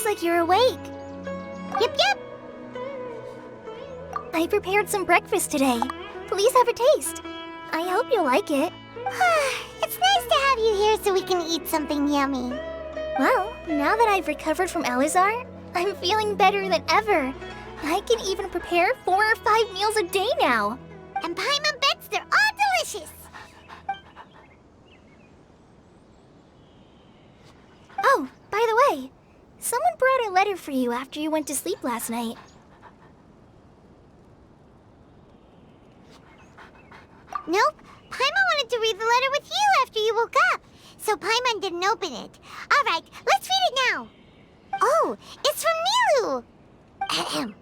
like you're awake. Yep, yep. I prepared some breakfast today. Please have a taste. I hope you'll like it. It's nice to have you here so we can eat something yummy. Well, now that I've recovered from Elazar, I'm feeling better than ever. I can even prepare 4 or 5 meals a day now. And Paimon bets they're all delicious. Oh, by the way, someone brought a letter for you after you went to sleep last night. Nope. Paimon wanted to read the letter with you after you woke up, so Paimon didn't open it. All right, let's read it now. Oh, it's from Nilu. Ahem.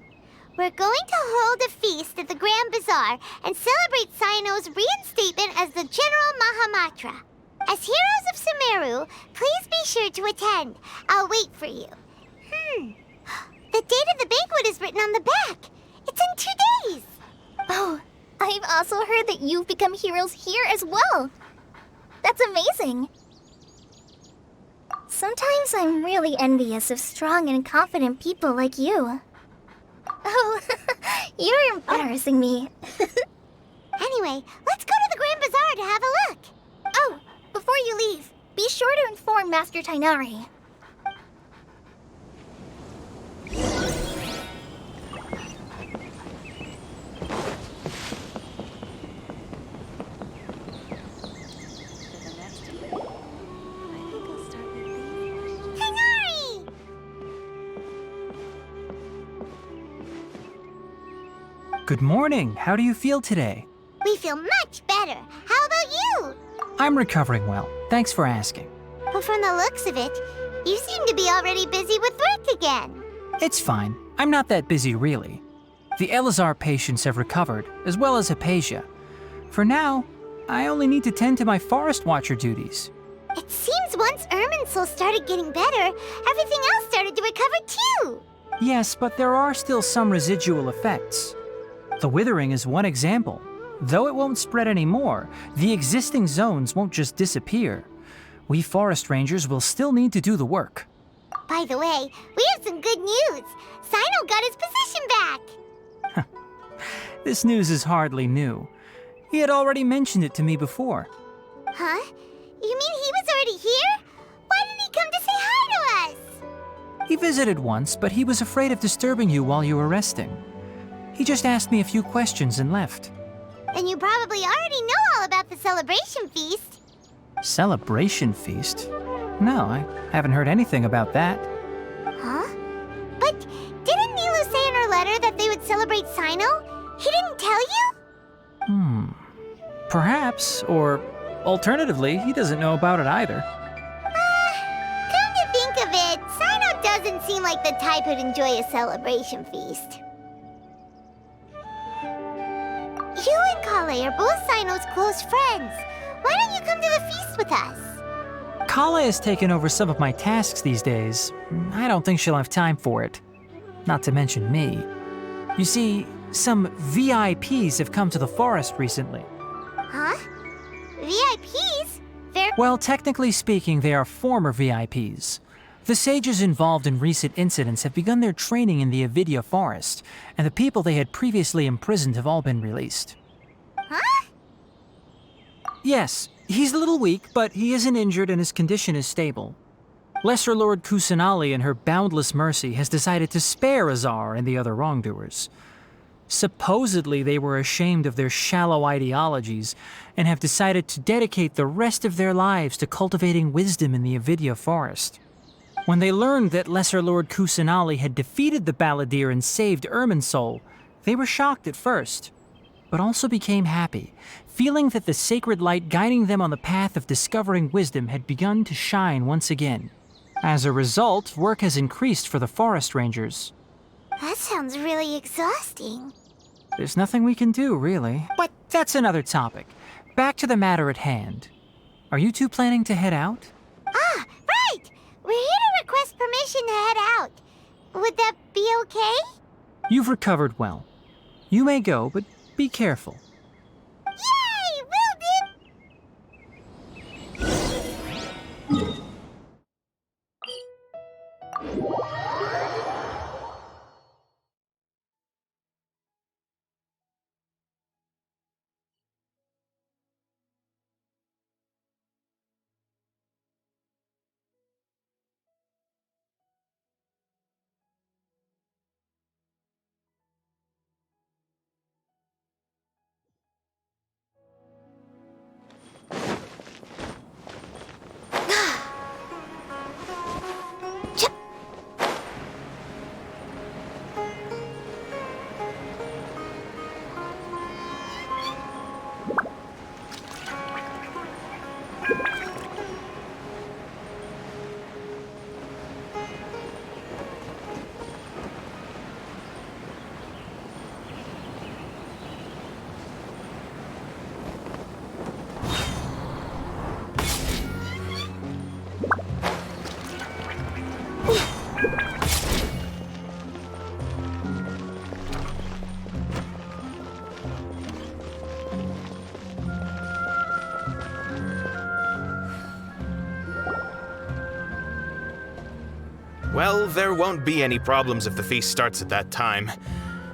We're going to hold a feast at the Grand Bazaar and celebrate Cyno's reinstatement as the General Mahamatra. As heroes of Sumero, please be sure to attend. I'll wait for you. The date of the banquet is written on the back. It's in 2 days. Oh, I've also heard that you've become heroes here as well. That's amazing. Sometimes I'm really envious of strong and confident people like you. Oh, you're embarrassing me. Anyway, let's go to the Grand Bazaar to have a look. Oh, before you leave, be sure to inform Master Tainari. Tainari! Good morning. How do you feel today? We feel much better. How about you? I'm recovering well. Thanks for asking. But from the looks of it, you seem to be already busy with work again. It's fine. I'm not that busy, really. The Elazar patients have recovered, as well as Hypatia. For now, I only need to tend to my Forest Watcher duties. It seems once Irminsul started getting better, everything else started to recover too. Yes, but there are still some residual effects. The withering is one example. Though it won't spread anymore, the existing zones won't just disappear. We forest rangers will still need to do the work. By the way, we have some good news. Cyno got his position back. This news is hardly new. He had already mentioned it to me before. Huh? You mean he was already here? Why didn't he come to say hi to us? He visited once, but he was afraid of disturbing you while you were resting. He just asked me a few questions and left. Then you probably already know all about the celebration feast. Celebration feast? No, I haven't heard anything about that. Huh? But didn't Nilu say in her letter that they would celebrate Cyno? He didn't tell you? Perhaps, or alternatively, he doesn't know about it either. Come to think of it, Cyno doesn't seem like the type who'd enjoy a celebration feast. You and Kale are both Cyno's close friends. Why don't you come to the feast with us? Kala has taken over some of my tasks these days. I don't think she'll have time for it. Not to mention me. You see, some VIPs have come to the forest recently. Huh? VIPs? They're... Well, technically speaking, they are former VIPs. The sages involved in recent incidents have begun their training in the Avidya forest, and the people they had previously imprisoned have all been released. Huh? Yes, he's a little weak, but he isn't injured and his condition is stable. Lesser Lord Kusanali, in her boundless mercy, has decided to spare Azar and the other wrongdoers. Supposedly, they were ashamed of their shallow ideologies and have decided to dedicate the rest of their lives to cultivating wisdom in the Avidya forest. When they learned that Lesser Lord Kusanali had defeated the Balladeer and saved Irminsul, they were shocked at first, but also became happy, feeling that the sacred light guiding them on the path of discovering wisdom had begun to shine once again. As a result, work has increased for the forest rangers. That sounds really exhausting. There's nothing we can do, really. But that's another topic. Back to the matter at hand. Are you two planning to head out? Ah, right! We're here to request permission to head out. Would that be okay? You've recovered well. You may go, but be careful. Yay! Will do! Well, there won't be any problems if the feast starts at that time.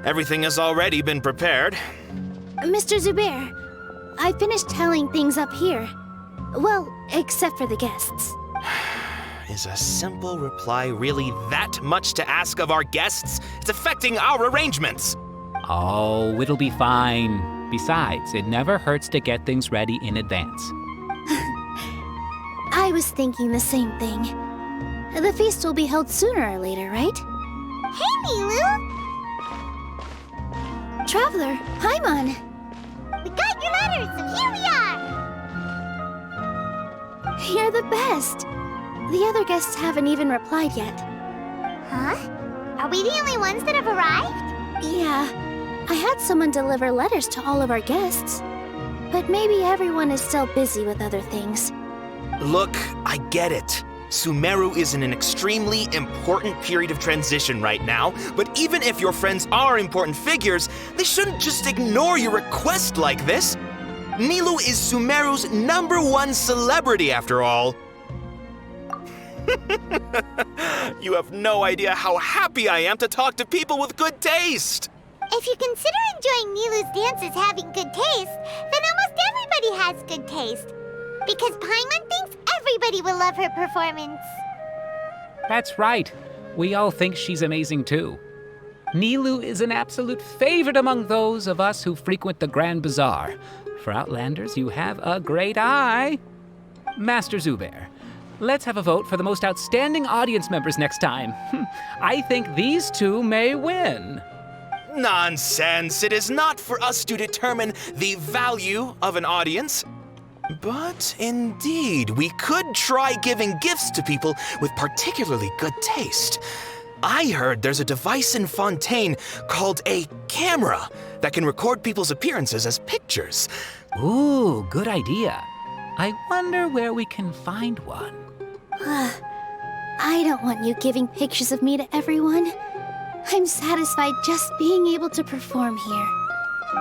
Everything has already been prepared. Mr. Zubair, I finished tallying things up here. Well, except for the guests. Is a simple reply really that much to ask of our guests? It's affecting our arrangements. Oh, it'll be fine. Besides, it never hurts to get things ready in advance. I was thinking the same thing. The feast will be held sooner or later, right? Hey, Nilu! Traveler, Paimon! We got your letters, so here we are! You're the best! The other guests haven't even replied yet. Huh? Are we the only ones that have arrived? Yeah, I had someone deliver letters to all of our guests. But maybe everyone is still busy with other things. Look, I get it. Sumeru is in an extremely important period of transition right now, but even if your friends are important figures, they shouldn't just ignore your request like this. Nilu is Sumeru's #1 celebrity after all. You have no idea how happy I am to talk to people with good taste. If you consider enjoying Nilu's dances having good taste, then almost everybody has good taste. Because Paimon thinks everybody will love her performance. That's right. We all think she's amazing too. Nilu is an absolute favorite among those of us who frequent the Grand Bazaar. For Outlanders, you have a great eye. Master Zubair, let's have a vote for the most outstanding audience members next time. I think these two may win. Nonsense! It is not for us to determine the value of an audience. But indeed, we could try giving gifts to people with particularly good taste. I heard there's a device in Fontaine called a camera that can record people's appearances as pictures. Ooh, good idea. I wonder where we can find one. I don't want you giving pictures of me to everyone. I'm satisfied just being able to perform here.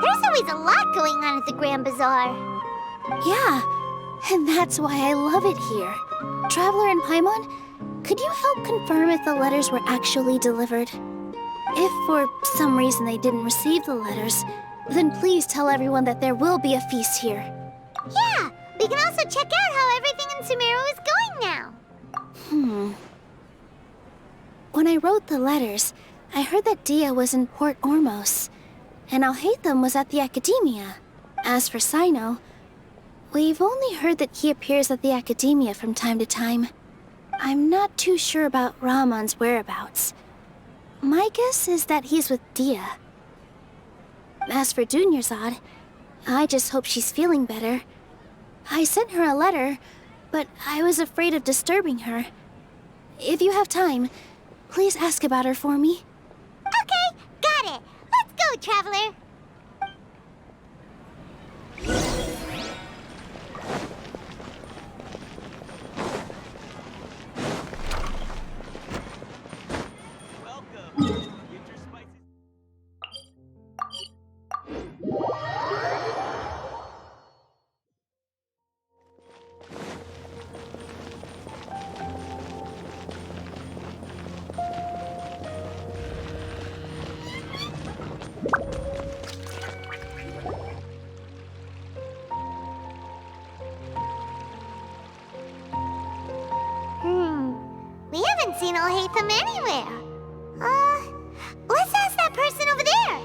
There's always a lot going on at the Grand Bazaar. Yeah, and that's why I love it here. Traveler and Paimon, could you help confirm if the letters were actually delivered? If for some reason they didn't receive the letters, then please tell everyone that there will be a feast here. Yeah, we can also check out how everything in Sumero is going now. When I wrote the letters, I heard that Dia was in Port Ormos, and Alhaitham was at the Academia. As for Sino, we've only heard that he appears at the Academia from time to time. I'm not too sure about Rahman's whereabouts. My guess is that he's with Dia. As for Dunyarzad, I just hope she's feeling better. I sent her a letter, but I was afraid of disturbing her. If you have time, please ask about her for me. Okay, got it. Let's go, Traveler. We haven't seen Alhaitham anywhere. Let's ask that person over there.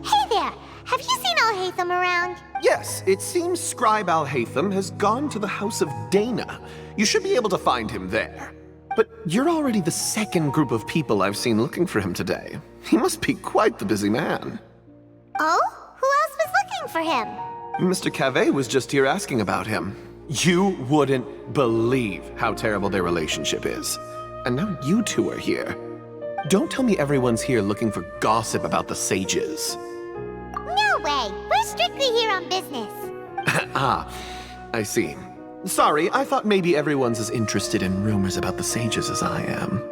Hey there, have you seen Alhaitham around? Yes, it seems Scribe Alhaitham has gone to the House of Dana. You should be able to find him there. But you're already the second group of people I've seen looking for him today. He must be quite the busy man. Oh? Who else was looking for him? Mr. Cave was just here asking about him. You wouldn't believe how terrible their relationship is. And now you two are here. Don't tell me everyone's here looking for gossip about the sages. No way. We're strictly here on business. Ah, I see. Sorry, I thought maybe everyone's as interested in rumors about the sages as I am.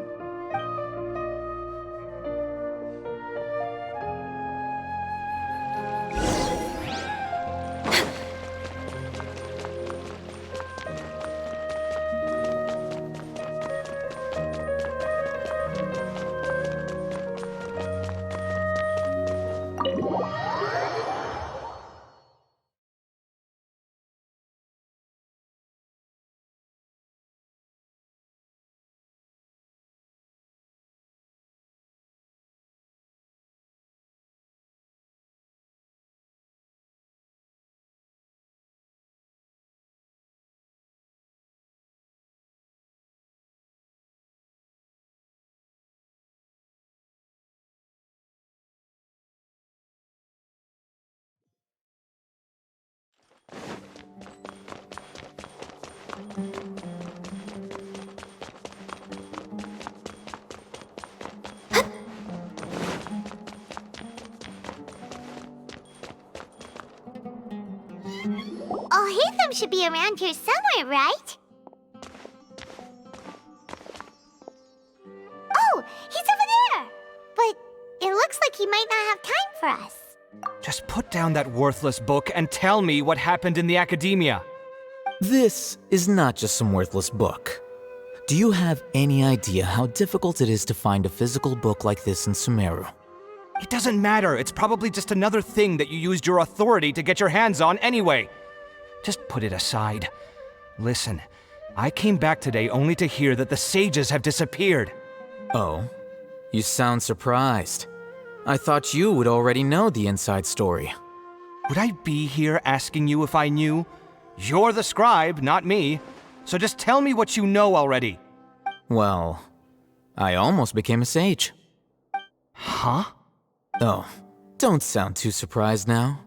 Oh, Hatham should be around here somewhere, right? Oh, he's over there! But it looks like he might not have time for us. Just put down that worthless book and tell me what happened in the academia. This is not just some worthless book. Do you have any idea how difficult it is to find a physical book like this in Sumero? It doesn't matter. It's probably just another thing that you used your authority to get your hands on anyway. Just put it aside. Listen, I came back today only to hear that the sages have disappeared. Oh, you sound surprised. I thought you would already know the inside story. Would I be here asking you if I knew? You're the scribe, not me. So just tell me what you know already. Well, I almost became a sage. Huh? Oh, don't sound too surprised now.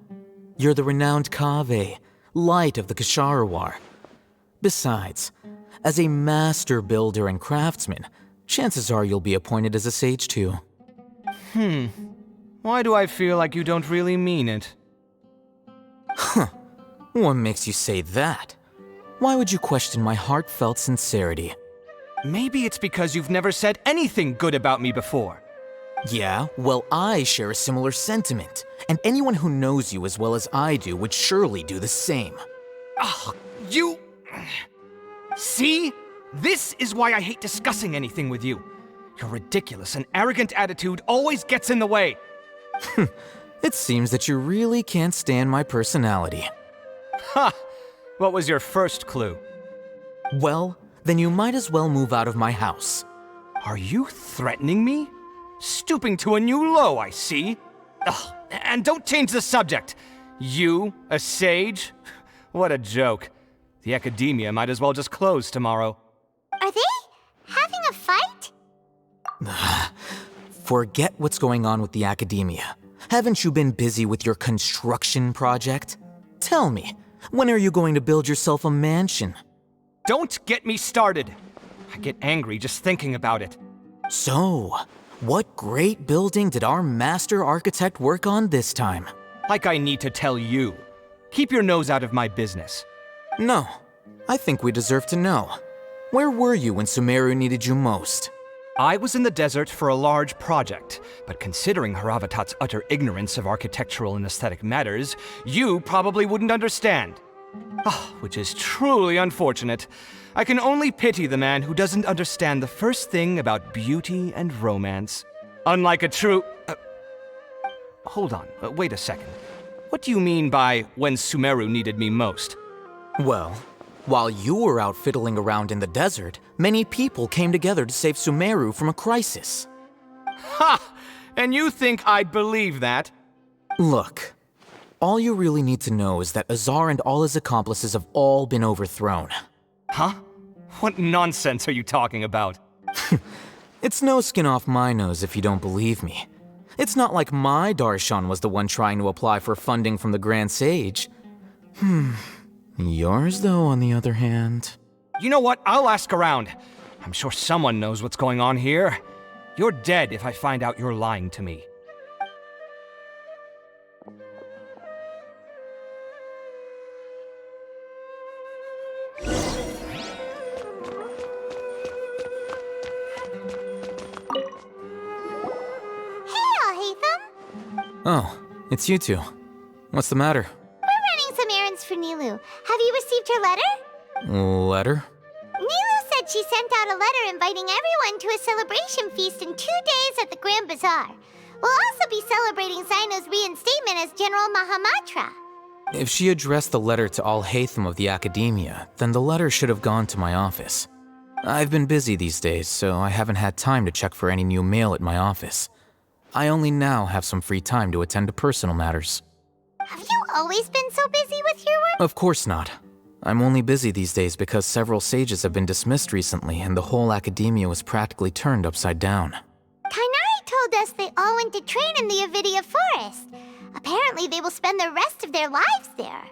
You're the renowned Kaveh, light of the Ksharawar. Besides, as a master builder and craftsman, chances are you'll be appointed as a sage too. Why do I feel like you don't really mean it? What makes you say that? Why would you question my heartfelt sincerity? Maybe it's because you've never said anything good about me before. Yeah, well, I share a similar sentiment, and anyone who knows you as well as I do would surely do the same. Ugh, you... See? This is why I hate discussing anything with you. Your ridiculous and arrogant attitude always gets in the way. It seems that you really can't stand my personality. Ha! What was your first clue? Well, then you might as well move out of my house. Are you threatening me? Stooping to a new low, I see. Ugh, and don't change the subject. You, a sage? What a joke. The academia might as well just close tomorrow. Are they having a fight? Forget what's going on with the academia. Haven't you been busy with your construction project? Tell me, when are you going to build yourself a mansion? Don't get me started. I get angry just thinking about it. So, what great building did our master architect work on this time? Like I need to tell you. Keep your nose out of my business. No, I think we deserve to know. Where were you when Sumeru needed you most? I was in the desert for a large project, but considering Haravatat's utter ignorance of architectural and aesthetic matters, you probably wouldn't understand. Which is truly unfortunate. I can only pity the man who doesn't understand the first thing about beauty and romance. Unlike a true... Hold on, wait a second. What do you mean by when Sumeru needed me most? Well, while you were out fiddling around in the desert, many people came together to save Sumeru from a crisis. Ha! And you think I'd believe that? Look, all you really need to know is that Azar and all his accomplices have all been overthrown. Huh? What nonsense are you talking about? It's no skin off my nose if you don't believe me. It's not like my Darshan was the one trying to apply for funding from the Grand Sage. Yours, though, on the other hand... You know what? I'll ask around. I'm sure someone knows what's going on here. You're dead if I find out you're lying to me. Oh, it's you two. What's the matter? We're running some errands for Nilu. Have you received her letter? Letter? Nilu said she sent out a letter inviting everyone to a celebration feast in 2 days at the Grand Bazaar. We'll also be celebrating Zaino's reinstatement as General Mahamatra. If she addressed the letter to all Hatham of the Academia, then the letter should have gone to my office. I've been busy these days, so I haven't had time to check for any new mail at my office. I only now have some free time to attend to personal matters. Have you always been so busy with your work? Of course not. I'm only busy these days because several sages have been dismissed recently and the whole academia was practically turned upside down. Kainari told us they all went to train in the Avidia Forest. Apparently they will spend the rest of their lives there.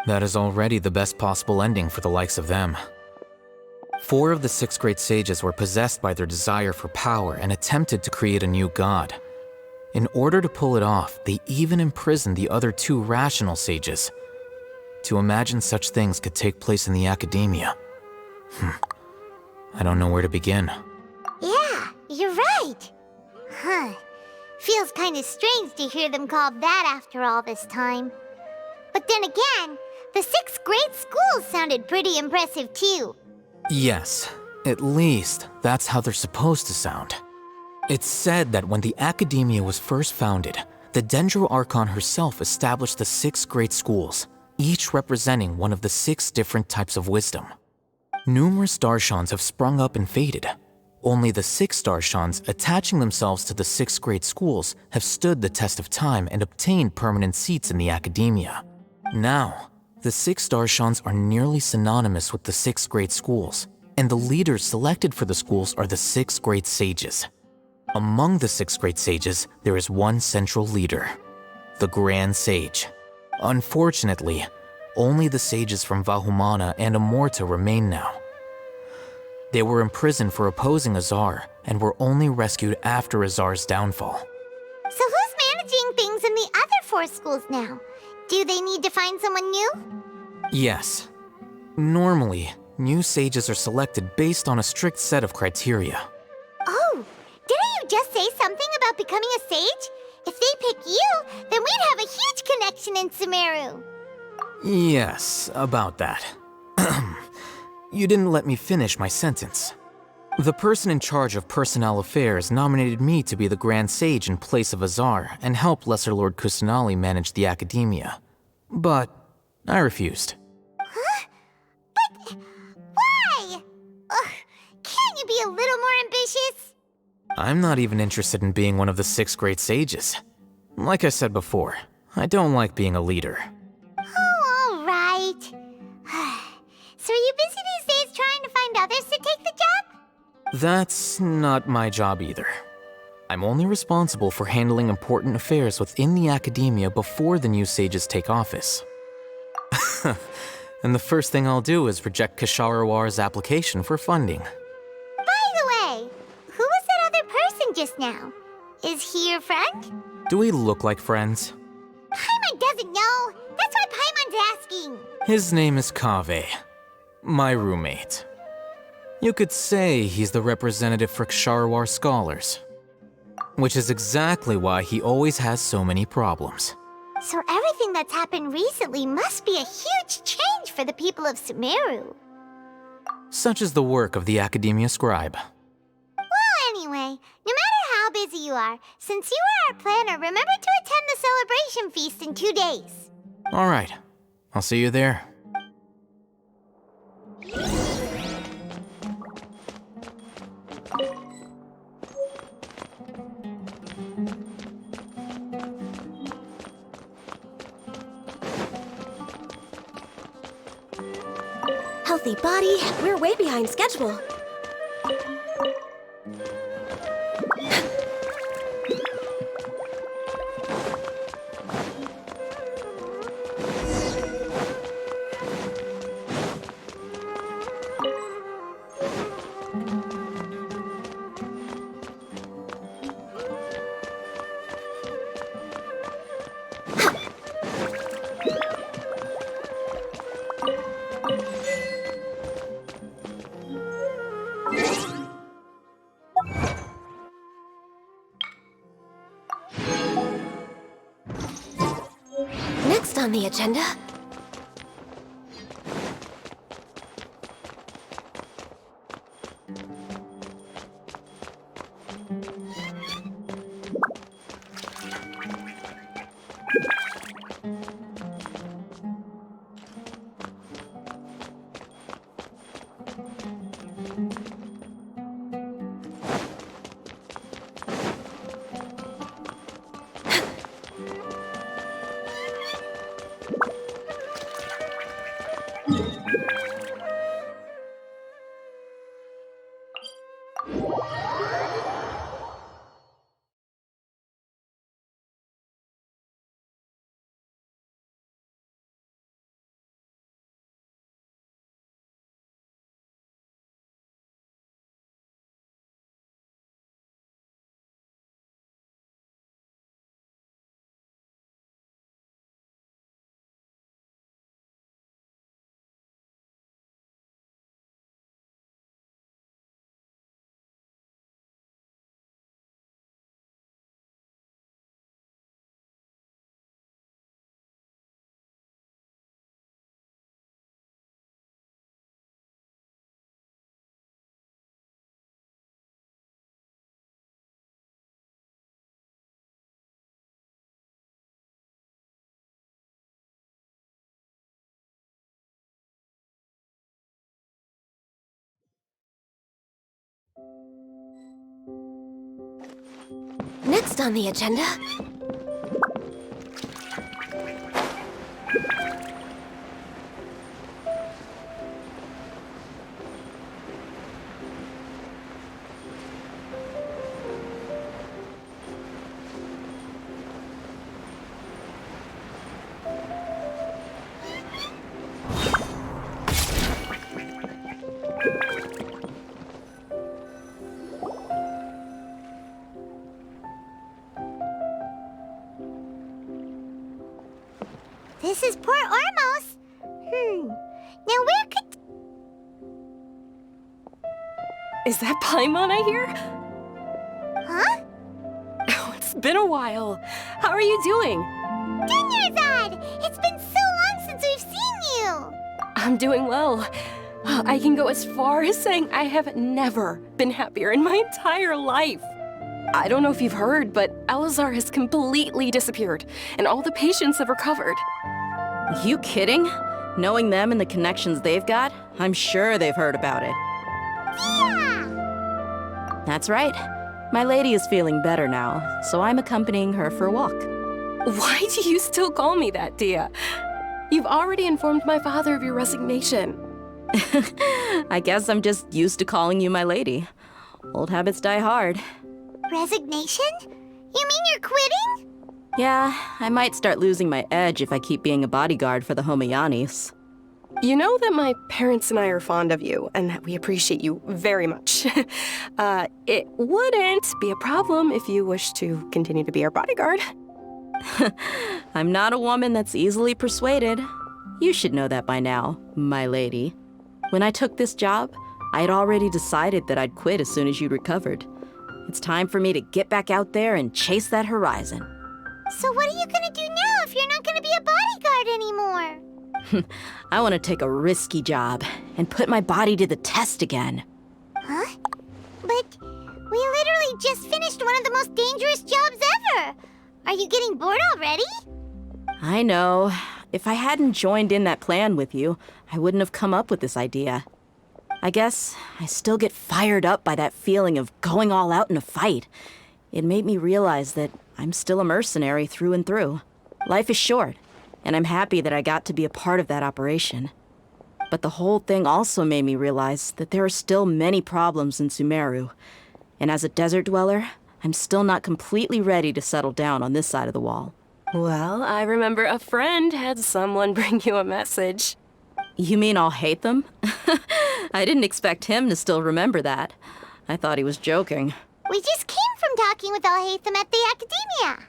That is already the best possible ending for the likes of them. 4 of the 6 great sages were possessed by their desire for power and attempted to create a new god. In order to pull it off, they even imprisoned the other 2 rational sages. To imagine such things could take place in the academia. I don't know where to begin. Yeah, you're right. Huh. Feels kind of strange to hear them called that after all this time. But then again, the 6 great schools sounded pretty impressive too. Yes, at least that's how they're supposed to sound. It's said that when the academia was first founded, the Dendro Archon herself established the 6 great schools, each representing one of the 6 different types of wisdom. Numerous Darshans have sprung up and faded. Only the 6 Darshans attaching themselves to the 6 great schools have stood the test of time and obtained permanent seats in the academia. Now, the 6 Darshans are nearly synonymous with the 6 great schools, and the leaders selected for the schools are the 6 great sages. Among the 6 great sages, there is one central leader, the Grand Sage. Unfortunately, only the sages from Vahumana and Amorta remain now. They were imprisoned for opposing Azar and were only rescued after Azar's downfall. So who's managing things in the other 4 schools now? Do they need to find someone new? Yes. Normally, new sages are selected based on a strict set of criteria. Oh, didn't you just say something about becoming a sage? If they pick you, then we'd have a huge connection in Sumero. Yes, about that. You didn't let me finish my sentence. The person in charge of personnel affairs nominated me to be the Grand Sage in place of Azar and help Lesser Lord Kusanali manage the academia. But I refused. Huh? But why? Ugh, can't you be a little more ambitious? I'm not even interested in being one of the 6 great sages. Like I said before, I don't like being a leader. Oh, all right. So are you busy these days trying to find others to take the job? That's not my job either. I'm only responsible for handling important affairs within the academia before the new sages take office. And the first thing I'll do is reject Kasharawar's application for funding. By the way, who was that other person just now? Is he your friend? Do we look like friends? Paimon doesn't know. That's why Paimon's asking. His name is Kaveh, my roommate. You could say he's the representative for Ksharawar scholars. Which is exactly why he always has so many problems. So everything that's happened recently must be a huge change for the people of Sumero. Such is the work of the Academia Scribe. Well, anyway, no matter how busy you are, since you are our planner, remember to attend the celebration feast in 2 days. Alright, I'll see you there. Healthy body, we're way behind schedule. Next on the agenda... Next on the agenda... This is Port Ormos. Now where could... Is that Paimon I hear? Huh? Oh, it's been a while. How are you doing? Dunyarzad! It's been so long since we've seen you! I'm doing well. I can go as far as saying I have never been happier in my entire life. I don't know if you've heard, but Elazar has completely disappeared, and all the patients have recovered. You kidding? Knowing them and the connections they've got, I'm sure they've heard about it. Yeah! That's right. My lady is feeling better now, so I'm accompanying her for a walk. Why do you still call me that, Dia? You've already informed my father of your resignation. I guess I'm just used to calling you my lady. Old habits die hard. Resignation? You mean you're quitting? Yeah, I might start losing my edge if I keep being a bodyguard for the Homayanis. You know that my parents and I are fond of you, and that we appreciate you very much. It wouldn't be a problem if you wish to continue to be our bodyguard. I'm not a woman that's easily persuaded. You should know that by now, my lady. When I took this job, I had already decided that I'd quit as soon as you'd recovered. It's time for me to get back out there and chase that horizon. So what are you gonna do now if you're not gonna be a bodyguard anymore? I want to take a risky job and put my body to the test again. Huh? But we literally just finished one of the most dangerous jobs ever! Are you getting bored already? I know. If I hadn't joined in that plan with you, I wouldn't have come up with this idea. I guess I still get fired up by that feeling of going all out in a fight. It made me realize that I'm still a mercenary through and through. Life is short, and I'm happy that I got to be a part of that operation. But the whole thing also made me realize that there are still many problems in Sumero. And as a desert dweller, I'm still not completely ready to settle down on this side of the wall. Well, I remember a friend had someone bring you a message. You mean I'll hate them? I didn't expect him to still remember that. I thought he was joking. We just came from talking with Alhaitham at the Academia.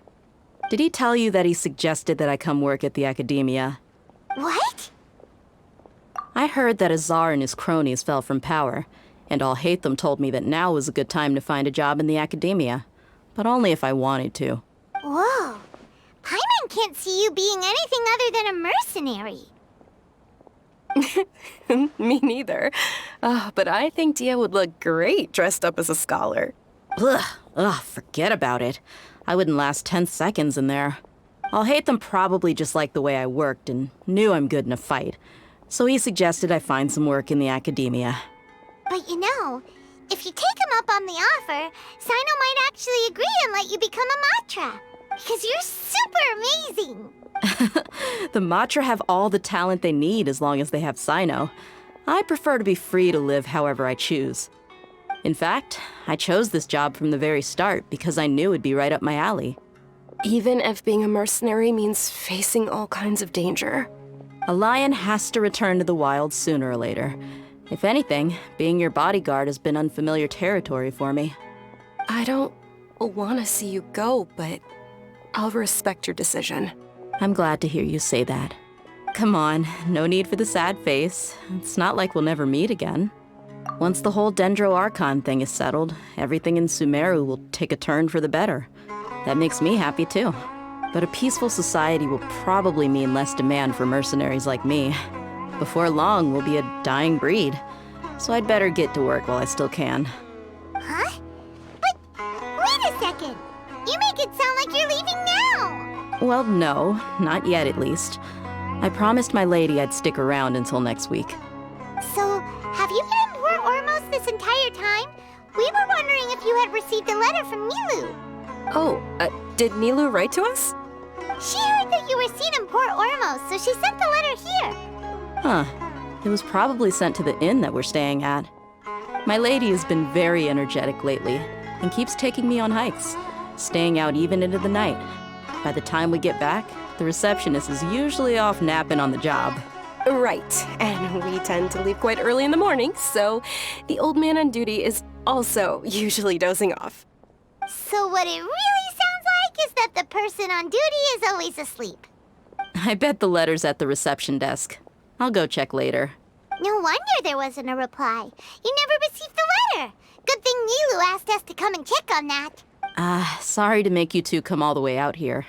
Did he tell you that he suggested that I come work at the Academia? What? I heard that Azar and his cronies fell from power, and Alhaitham told me that now was a good time to find a job in the Academia, but only if I wanted to. Whoa. Paimon can't see you being anything other than a mercenary. Me neither. But I think Dia would look great dressed up as a scholar. Ugh, forget about it. I wouldn't last 10 seconds in there. Alhaitham probably just liked the way I worked and knew I'm good in a fight, so he suggested I find some work in the Academia. But you know, if you take him up on the offer, Sino might actually agree and let you become a Matra. Because you're super amazing! The Matra have all the talent they need as long as they have Sino. I prefer to be free to live however I choose. In fact, I chose this job from the very start because I knew it'd be right up my alley. Even if being a mercenary means facing all kinds of danger. A lion has to return to the wild sooner or later. If anything, being your bodyguard has been unfamiliar territory for me. I don't want to see you go, but I'll respect your decision. I'm glad to hear you say that. Come on, no need for the sad face. It's not like we'll never meet again. Once the whole Dendro Archon thing is settled, everything in Sumero will take a turn for the better. That makes me happy too. But a peaceful society will probably mean less demand for mercenaries like me. Before long, we'll be a dying breed. So I'd better get to work while I still can. Huh? But wait a second! You make it sound like you're leaving now! Well, no, not yet at least. I promised my lady I'd stick around until next week. So, have you been in Port Ormos this entire time? We were wondering if you had received a letter from Nilu. Oh, did Nilu write to us? She heard that you were seen in Port Ormos, so she sent the letter here. Huh. It was probably sent to the inn that we're staying at. My lady has been very energetic lately and keeps taking me on hikes, staying out even into the night. By the time we get back, the receptionist is usually off napping on the job. Right, and we tend to leave quite early in the morning, so the old man on duty is also usually dozing off. So what it really sounds like is that the person on duty is always asleep. I bet the letter's at the reception desk. I'll go check later. No wonder there wasn't a reply. You never received the letter. Good thing Nilu asked us to come and check on that. Sorry to make you two come all the way out here.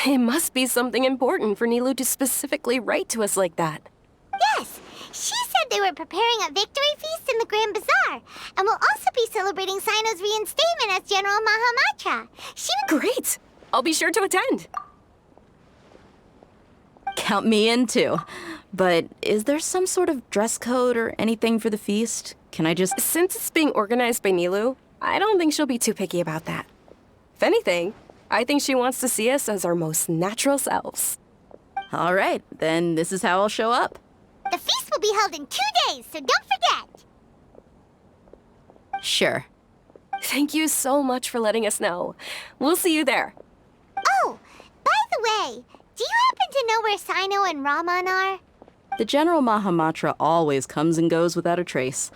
It must be something important for Nilu to specifically write to us like that. Yes, she said they were preparing a victory feast in the Grand Bazaar, and will also be celebrating Sino's reinstatement as General Mahamatra. Great! I'll be sure to attend. Count me in too. But is there some sort of dress code or anything for the feast? Can I just... Since it's being organized by Nilu, I don't think she'll be too picky about that. If anything, I think she wants to see us as our most natural selves. All right, then this is how I'll show up. The feast will be held in 2 days, so don't forget. Sure. Thank you so much for letting us know. We'll see you there. Oh, by the way, do you happen to know where Sino and Raman are? The General Mahamatra always comes and goes without a trace.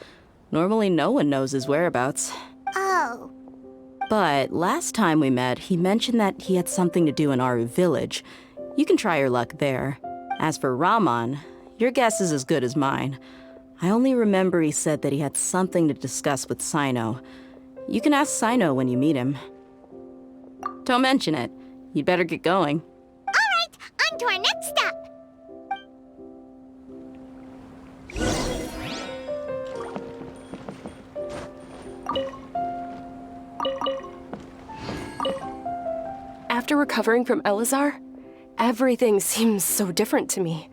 Normally no one knows his whereabouts. Oh. But last time we met, he mentioned that he had something to do in Aru village. You can try your luck there. As for Raman, your guess is as good as mine. I only remember he said that he had something to discuss with Sino. You can ask Sino when you meet him. Don't mention it. You'd better get going. All right, on to our next stop. After recovering from Elazar, everything seems so different to me.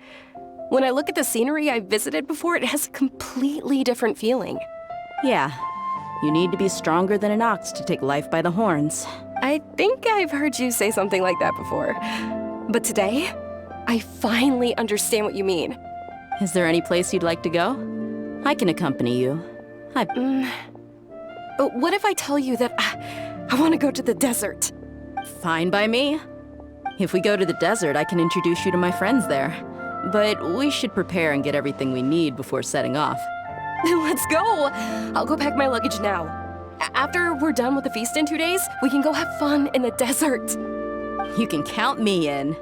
When I look at the scenery I visited before, it has a completely different feeling. Yeah, you need to be stronger than an ox to take life by the horns. I think I've heard you say something like that before. But today, I finally understand what you mean. Is there any place you'd like to go? I can accompany you. But what if I tell you that I want to go to the desert? Fine by me. If we go to the desert, I can introduce you to my friends there. But we should prepare and get everything we need before setting off. Let's go! I'll go pack my luggage now. After we're done with the feast in 2 days, we can go have fun in the desert. You can count me in.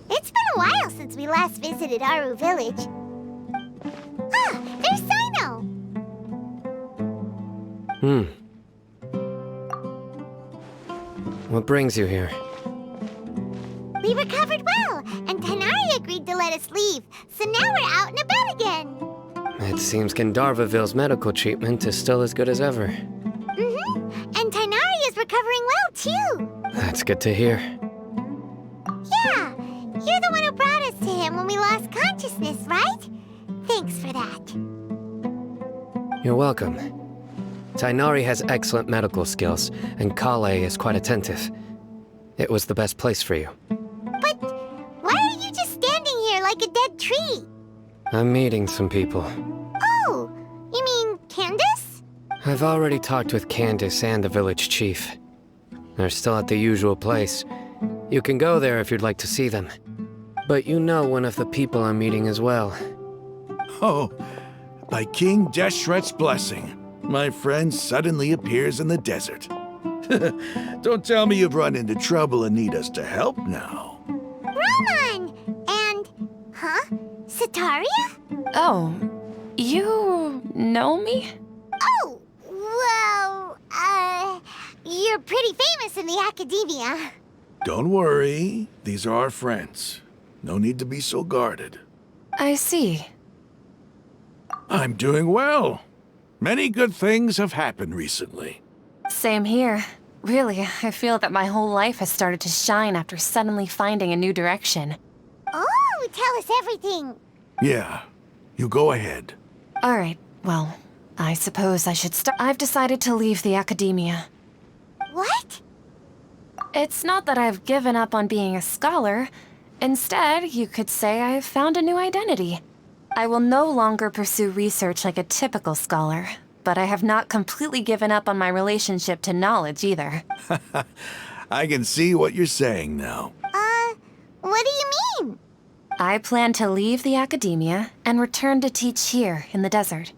It's been a while since we last visited Aru village. Ah, there's Sino! What brings you here? We recovered well well, and Tanari agreed to let us leave, so now we're out and about again. It seems Gandharvaville's medical treatment is still as good as ever. Mm-hmm. And Tanari is recovering well, too. That's good to hear. Yeah, you're the one who brought us to him when we lost consciousness, right? Thanks for that. You're welcome. Tainari has excellent medical skills, and Kale is quite attentive. It was the best place for you. But why are you just standing here like a dead tree? I'm meeting some people. Oh, you mean Candace? I've already talked with Candace and the village chief. They're still at the usual place. You can go there if you'd like to see them. But you know one of the people I'm meeting as well. Oh, by King Deshret's blessing, my friend suddenly appears in the desert. Don't tell me you've run into trouble and need us to help now. Roman! And, Sataria? Oh, you know me? Oh, well, you're pretty famous in the academia. Don't worry, these are our friends. No need to be so guarded. I see. I'm doing well. Many good things have happened recently. Same here. Really, I feel that my whole life has started to shine after suddenly finding a new direction. Oh, tell us everything. Yeah, you go ahead. Alright, well, I suppose I should start. I've decided to leave the academia. What? It's not that I've given up on being a scholar. Instead, you could say I've found a new identity. I will no longer pursue research like a typical scholar, but I have not completely given up on my relationship to knowledge either. I can see what you're saying now. What do you mean? I plan to leave the academia and return to teach here in the desert.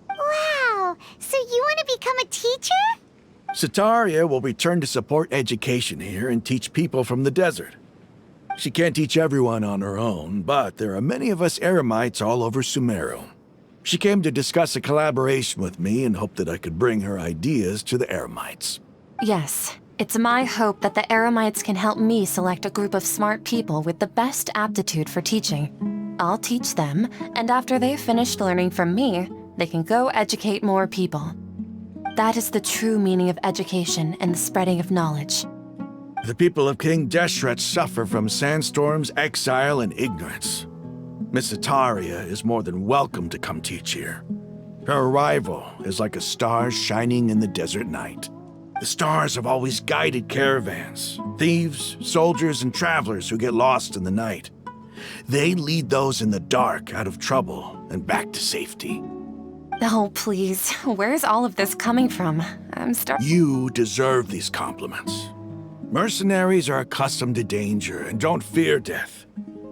Wow, so you want to become a teacher? Sataria will return to support education here and teach people from the desert. She can't teach everyone on her own, but there are many of us Eremites all over Sumero. She came to discuss a collaboration with me and hoped that I could bring her ideas to the Eremites. Yes, it's my hope that the Eremites can help me select a group of smart people with the best aptitude for teaching. I'll teach them, and after they've finished learning from me, they can go educate more people. That is the true meaning of education and the spreading of knowledge. The people of King Deshret suffer from sandstorms, exile, and ignorance. Miss Ataria is more than welcome to come teach here. Her arrival is like a star shining in the desert night. The stars have always guided caravans, thieves, soldiers, and travelers who get lost in the night. They lead those in the dark out of trouble and back to safety. Oh, please, where's all of this coming from? You deserve these compliments. Mercenaries are accustomed to danger and don't fear death,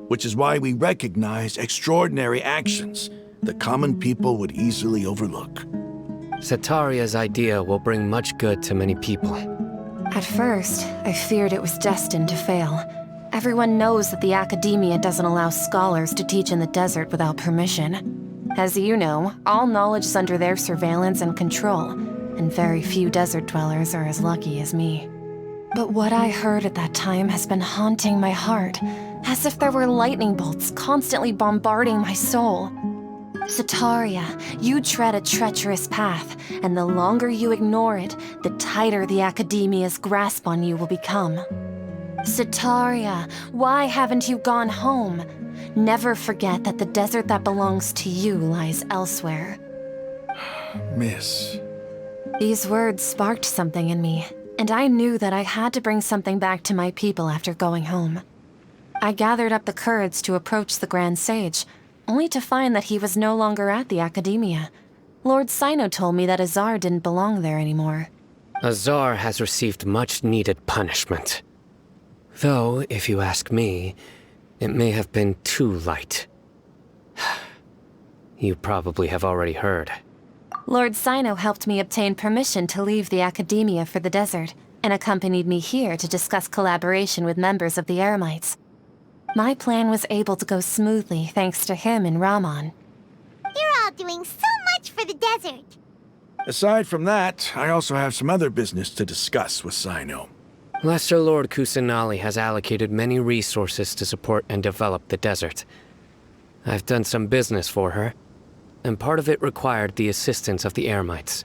which is why we recognize extraordinary actions that common people would easily overlook. Sataria's idea will bring much good to many people. At first, I feared it was destined to fail. Everyone knows that the academia doesn't allow scholars to teach in the desert without permission. As you know, all knowledge is under their surveillance and control, and very few desert dwellers are as lucky as me. But what I heard at that time has been haunting my heart, as if there were lightning bolts constantly bombarding my soul. Sataria, you tread a treacherous path, and the longer you ignore it, the tighter the academia's grasp on you will become. Sataria, why haven't you gone home? Never forget that the desert that belongs to you lies elsewhere. Miss. These words sparked something in me, and I knew that I had to bring something back to my people after going home. I gathered up the courage to approach the Grand Sage, only to find that he was no longer at the academia. Lord Sino told me that Azar didn't belong there anymore. Azar has received much-needed punishment. Though, if you ask me, it may have been too light. You probably have already heard. Lord Sino helped me obtain permission to leave the academia for the desert, and accompanied me here to discuss collaboration with members of the Eremites. My plan was able to go smoothly thanks to him and Rahman. You're all doing so much for the desert. Aside from that, I also have some other business to discuss with Sino. Lesser Lord Kusanali has allocated many resources to support and develop the desert. I've done some business for her, and part of it required the assistance of the Eremites.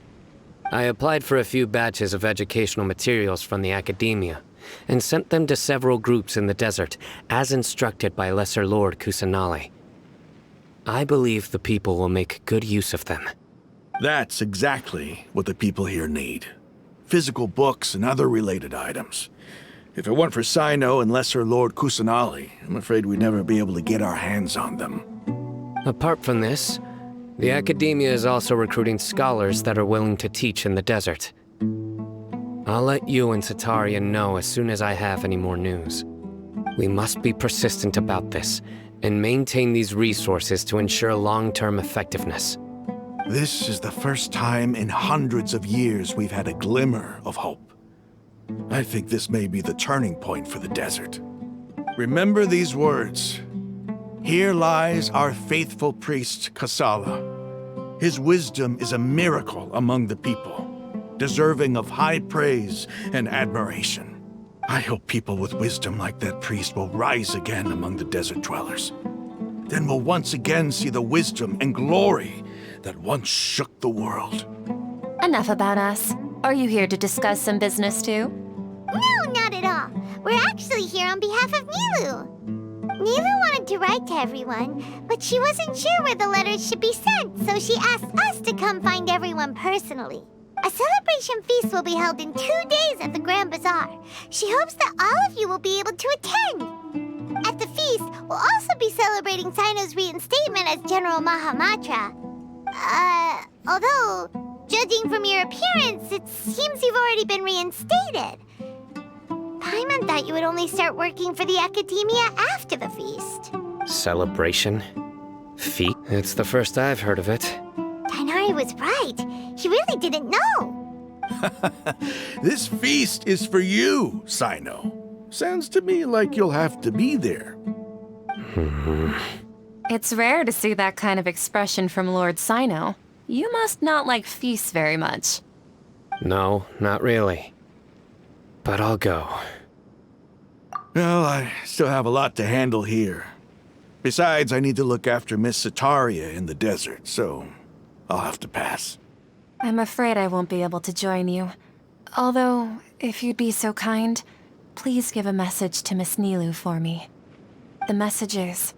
I applied for a few batches of educational materials from the academia, and sent them to several groups in the desert, as instructed by Lesser Lord Kusanali. I believe the people will make good use of them. That's exactly what the people here need. Physical books and other related items. If it weren't for Sino and Lesser Lord Kusanali, I'm afraid we'd never be able to get our hands on them. Apart from this, the academia is also recruiting scholars that are willing to teach in the desert. I'll let you and Satarian know as soon as I have any more news. We must be persistent about this, and maintain these resources to ensure long-term effectiveness. This is the first time in hundreds of years we've had a glimmer of hope. I think this may be the turning point for the desert. Remember these words. Here lies our faithful priest, Kasala. His wisdom is a miracle among the people, deserving of high praise and admiration. I hope people with wisdom like that priest will rise again among the desert dwellers. Then we'll once again see the wisdom and glory that once shook the world. Enough about us. Are you here to discuss some business too? No, not at all. We're actually here on behalf of Nilu. Nilu wanted to write to everyone, but she wasn't sure where the letters should be sent, so she asked us to come find everyone personally. A celebration feast will be held in 2 days at the Grand Bazaar. She hopes that all of you will be able to attend. At the feast, we'll also be celebrating Sino's reinstatement as General Mahamatra. Although, judging from your appearance, it seems you've already been reinstated. Paimon thought you would only start working for the academia after the feast. Celebration? Feast? It's the first I've heard of it. Tainari was right. He really didn't know. This feast is for you, Sino. Sounds to me like you'll have to be there. It's rare to see that kind of expression from Lord Sino. You must not like feasts very much. No, not really. But I'll go. Well, I still have a lot to handle here. Besides, I need to look after Miss Sataria in the desert, so I'll have to pass. I'm afraid I won't be able to join you. Although, if you'd be so kind, please give a message to Miss Nilu for me. The message is,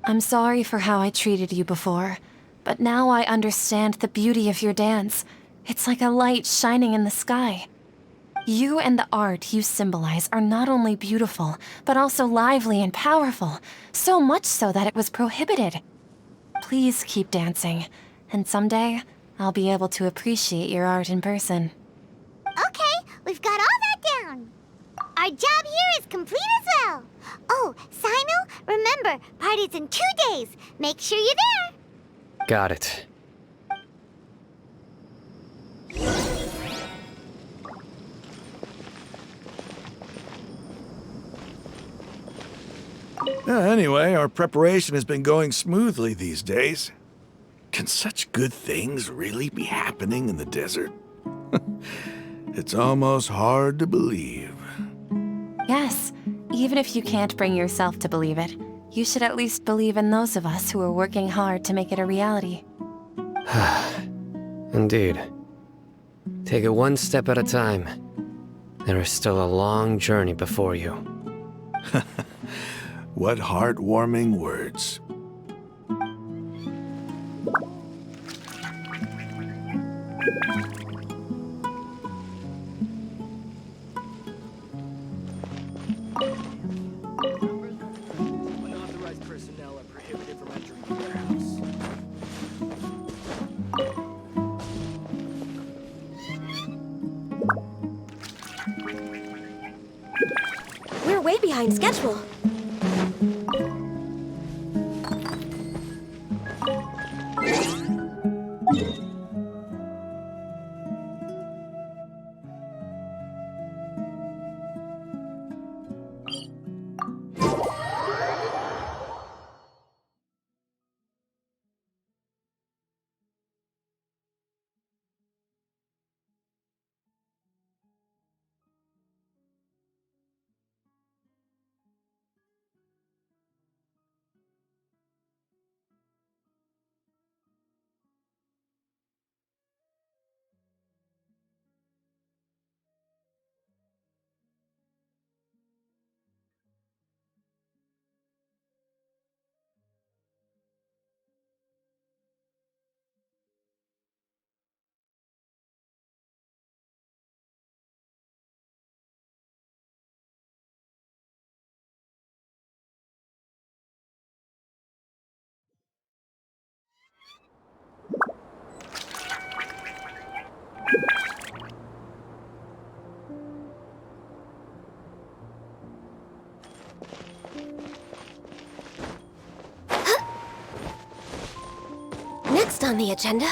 I'm sorry for how I treated you before, but now I understand the beauty of your dance. It's like a light shining in the sky. You and the art you symbolize are not only beautiful, but also lively and powerful, so much so that it was prohibited. Please keep dancing, and someday I'll be able to appreciate your art in person. Okay, we've got all that down. Our job here is complete as well. Oh, Sino, remember, party's in 2 days. Make sure you're there. Got it. Anyway, our preparation has been going smoothly these days. Can such good things really be happening in the desert? It's almost hard to believe. Yes, even if you can't bring yourself to believe it, you should at least believe in those of us who are working hard to make it a reality. Indeed. Take it one step at a time. There is still a long journey before you. What heartwarming words. Unauthorized personnel are prohibited from entering the warehouse. We're way behind schedule. Next on the agenda?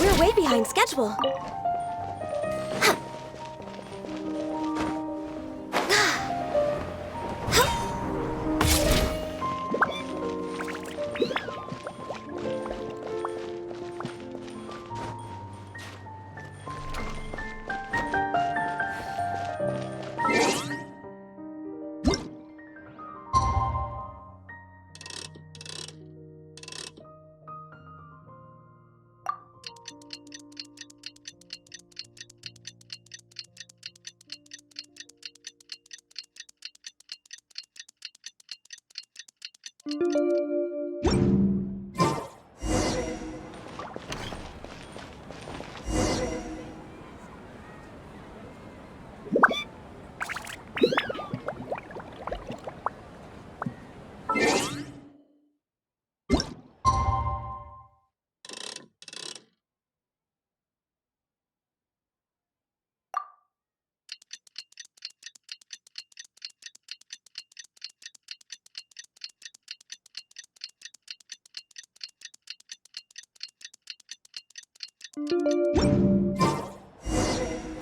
We're way behind schedule.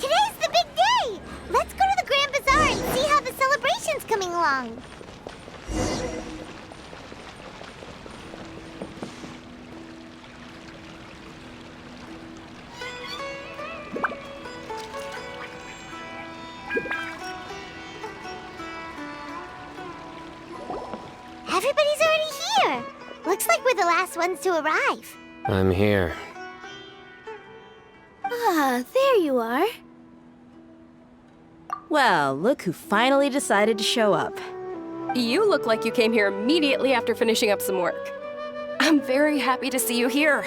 Today's the big day! Let's go to the Grand Bazaar and see how the celebration's coming along. Everybody's already here! Looks like we're the last ones to arrive. I'm here. Ah, there you are. Well, look who finally decided to show up. You look like you came here immediately after finishing up some work. I'm very happy to see you here.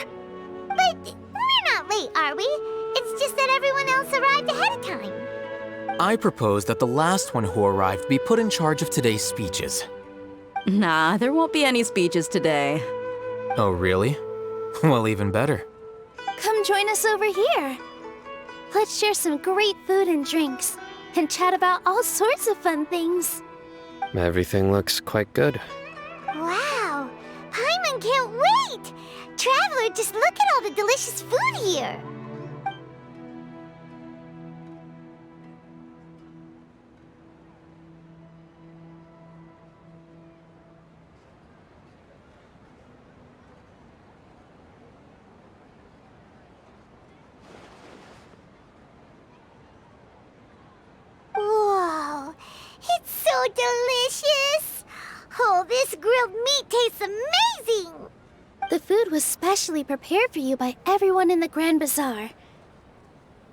But we're not late, are we? It's just that everyone else arrived ahead of time. I propose that the last one who arrived be put in charge of today's speeches. Nah, there won't be any speeches today. Oh, really? Well, even better. Come join us over here. Let's share some great food and drinks, and chat about all sorts of fun things. Everything looks quite good. Wow! Paimon can't wait! Traveler, just look at all the delicious food here! Whoa! It's so delicious! Oh, this grilled meat tastes amazing! The food was specially prepared for you by everyone in the Grand Bazaar.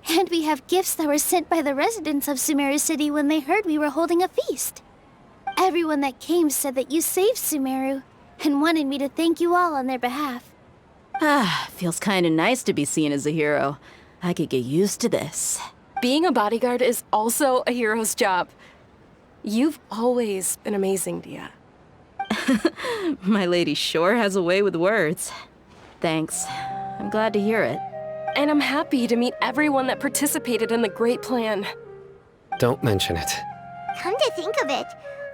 And we have gifts that were sent by the residents of Sumeru City when they heard we were holding a feast. Everyone that came said that you saved Sumeru and wanted me to thank you all on their behalf. Ah, feels kinda nice to be seen as a hero. I could get used to this. Being a bodyguard is also a hero's job. You've always been amazing, Dia. My lady sure has a way with words. Thanks. I'm glad to hear it. And I'm happy to meet everyone that participated in the great plan. Don't mention it. Come to think of it,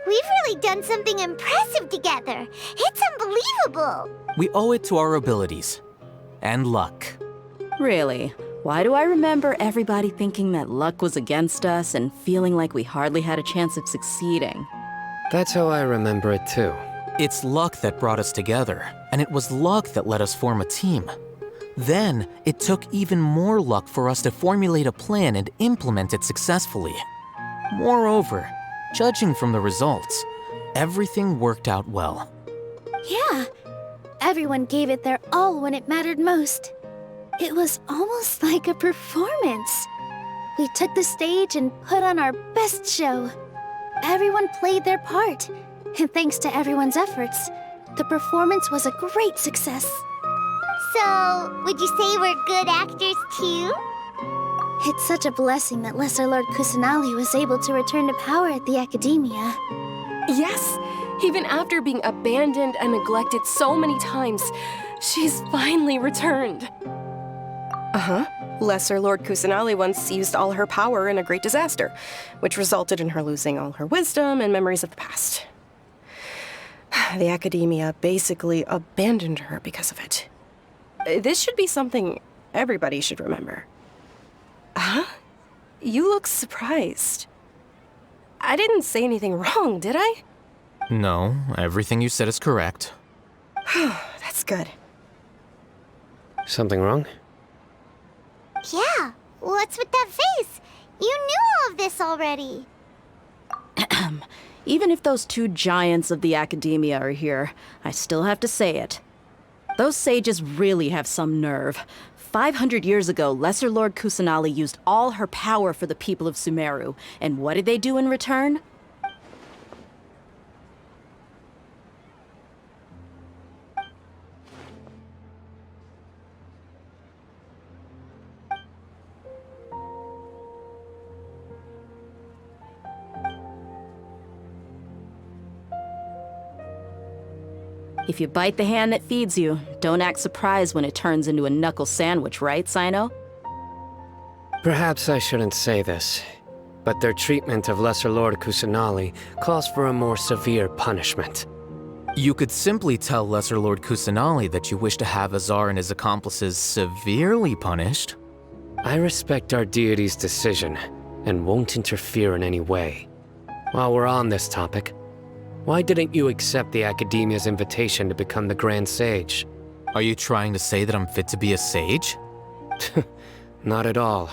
we've really done something impressive together. It's unbelievable. We owe it to our abilities. And luck. Really? Why do I remember everybody thinking that luck was against us and feeling like we hardly had a chance of succeeding? That's how I remember it too. It's luck that brought us together, and it was luck that let us form a team. Then, it took even more luck for us to formulate a plan and implement it successfully. Moreover, judging from the results, everything worked out well. Yeah, everyone gave it their all when it mattered most. It was almost like a performance. We took the stage and put on our best show. Everyone played their part, and thanks to everyone's efforts, The performance was a great success. So, would you say we're good actors too? It's such a blessing that Lesser Lord Kusanali was able to return to power at the Academia. Yes, even after being abandoned and neglected so many times, she's finally returned. Uh-huh. Lesser Lord Kusanali once used all her power in a great disaster, which resulted in her losing all her wisdom and memories of the past. The Academia basically abandoned her because of it. This should be something everybody should remember. Huh? You look surprised. I didn't say anything wrong, did I? No, everything you said is correct. That's good. Something wrong? Yeah, what's with that face? You knew all of this already. Even if those two giants of the Academia are here, I still have to say it. Those sages really have some nerve. 500 years ago, Lesser Lord Kusanali used all her power for the people of Sumeru. And what did they do in return? If you bite the hand that feeds you, don't act surprised when it turns into a knuckle sandwich, right, Sino? Perhaps I shouldn't say this, but their treatment of Lesser Lord Kusanali calls for a more severe punishment. You could simply tell Lesser Lord Kusanali that you wish to have Azar and his accomplices severely punished. I respect our deity's decision and won't interfere in any way. While we're on this topic, why didn't you accept the Academia's invitation to become the Grand Sage? Are you trying to say that I'm fit to be a sage? Not at all.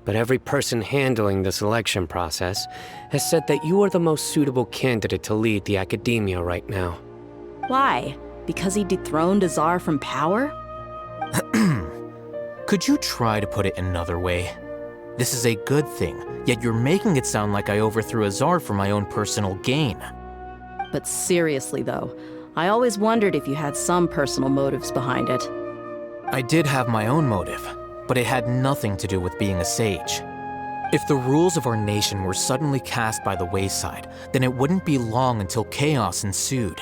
But every person handling the selection process has said that you are the most suitable candidate to lead the Academia right now. Why? Because he dethroned Azar from power? Could you try to put it another way? This is a good thing, yet you're making it sound like I overthrew Azar for my own personal gain. But seriously, though, I always wondered if you had some personal motives behind it. I did have my own motive, but it had nothing to do with being a sage. If the rules of our nation were suddenly cast by the wayside, then it wouldn't be long until chaos ensued.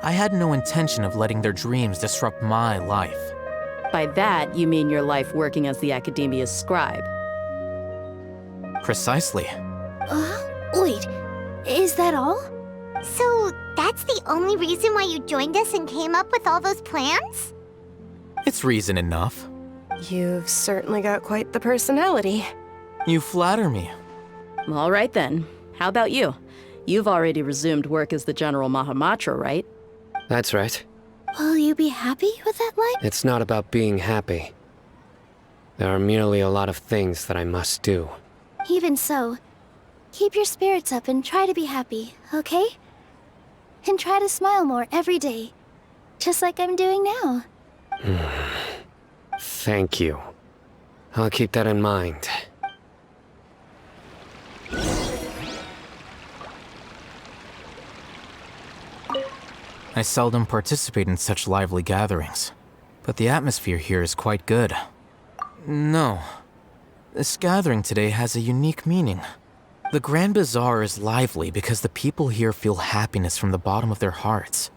I had no intention of letting their dreams disrupt my life. By that, you mean your life working as the Academia's scribe? Precisely. Wait, is that all? So, that's the only reason why you joined us and came up with all those plans? It's reason enough. You've certainly got quite the personality. You flatter me. All right then. How about you? You've already resumed work as the General Mahamatra, right? That's right. Will you be happy with that life? It's not about being happy. There are merely a lot of things that I must do. Even so, keep your spirits up and try to be happy, okay? And try to smile more every day, just like I'm doing now. Thank you. I'll keep that in mind. I seldom participate in such lively gatherings, but the atmosphere here is quite good. No, this gathering today has a unique meaning. The Grand Bazaar is lively because the people here feel happiness from the bottom of their hearts,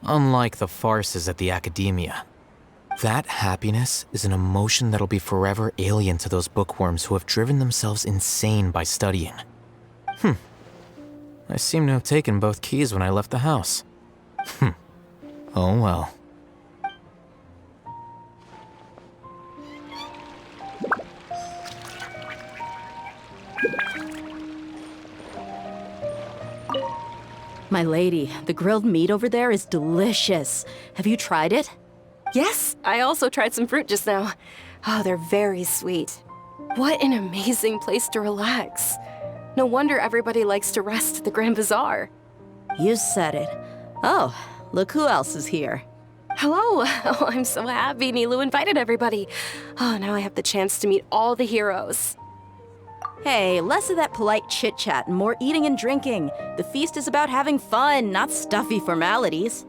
unlike the farces at the Academia. That happiness is an emotion that'll be forever alien to those bookworms who have driven themselves insane by studying. I seem to have taken both keys when I left the house. Oh well. My lady, the grilled meat over there is delicious. Have you tried it? Yes, I also tried some fruit just now. Oh, they're very sweet. What an amazing place to relax. No wonder everybody likes to rest at the Grand Bazaar. You said it. Oh, look who else is here. Hello. Oh, I'm so happy Nilu invited everybody. Oh, now I have the chance to meet all the heroes. Hey, less of that polite chit-chat and more eating and drinking. The feast is about having fun, not stuffy formalities.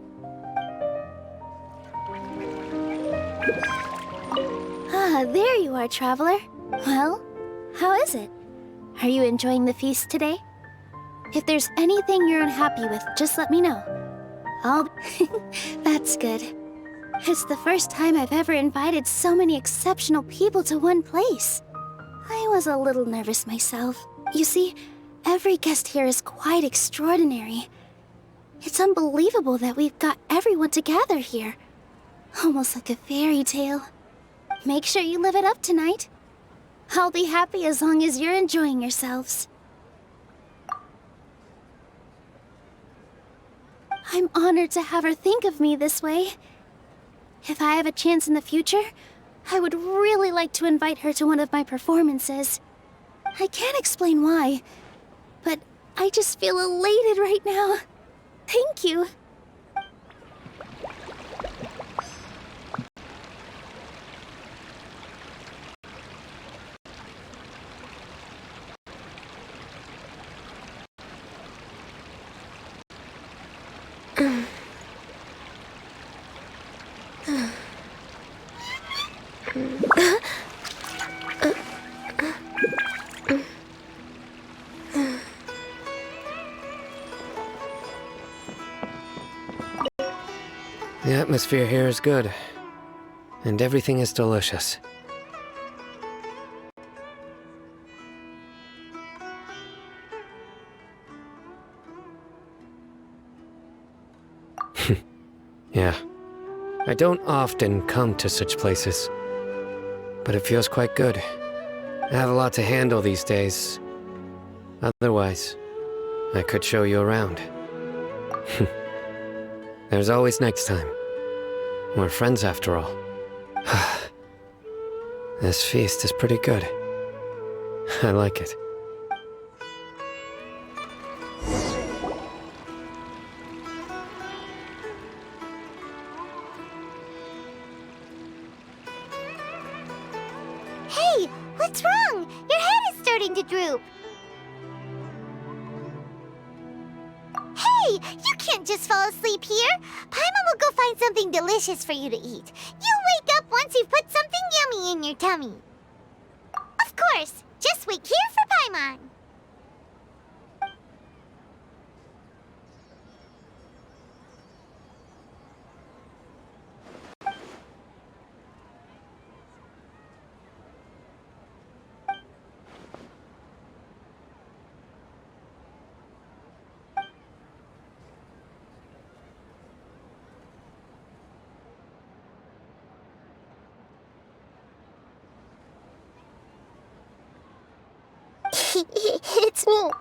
Ah, there you are, traveler. Well, how is it? Are you enjoying the feast today? If there's anything you're unhappy with, just let me know. I'll... That's good. It's the first time I've ever invited so many exceptional people to one place. I was a little nervous myself. You see, every guest here is quite extraordinary. It's unbelievable that we've got everyone together here. Almost like a fairy tale. Make sure you live it up tonight. I'll be happy as long as you're enjoying yourselves. I'm honored to have her think of me this way. If I have a chance in the future, I would really like to invite her to one of my performances. I can't explain why, but I just feel elated right now. Thank you. The atmosphere here is good, and everything is delicious. Yeah. I don't often come to such places, but it feels quite good. I have a lot to handle these days. Otherwise, I could show you around. There's always next time. We're friends after all. This feast is pretty good. I like it. Hey, what's wrong? Your head is starting to droop. Hey, you can't just fall asleep here. Paimon will go find something delicious for you to eat. You'll wake up once you've put something yummy in your tummy. Of course, just wait here for Paimon. It's me.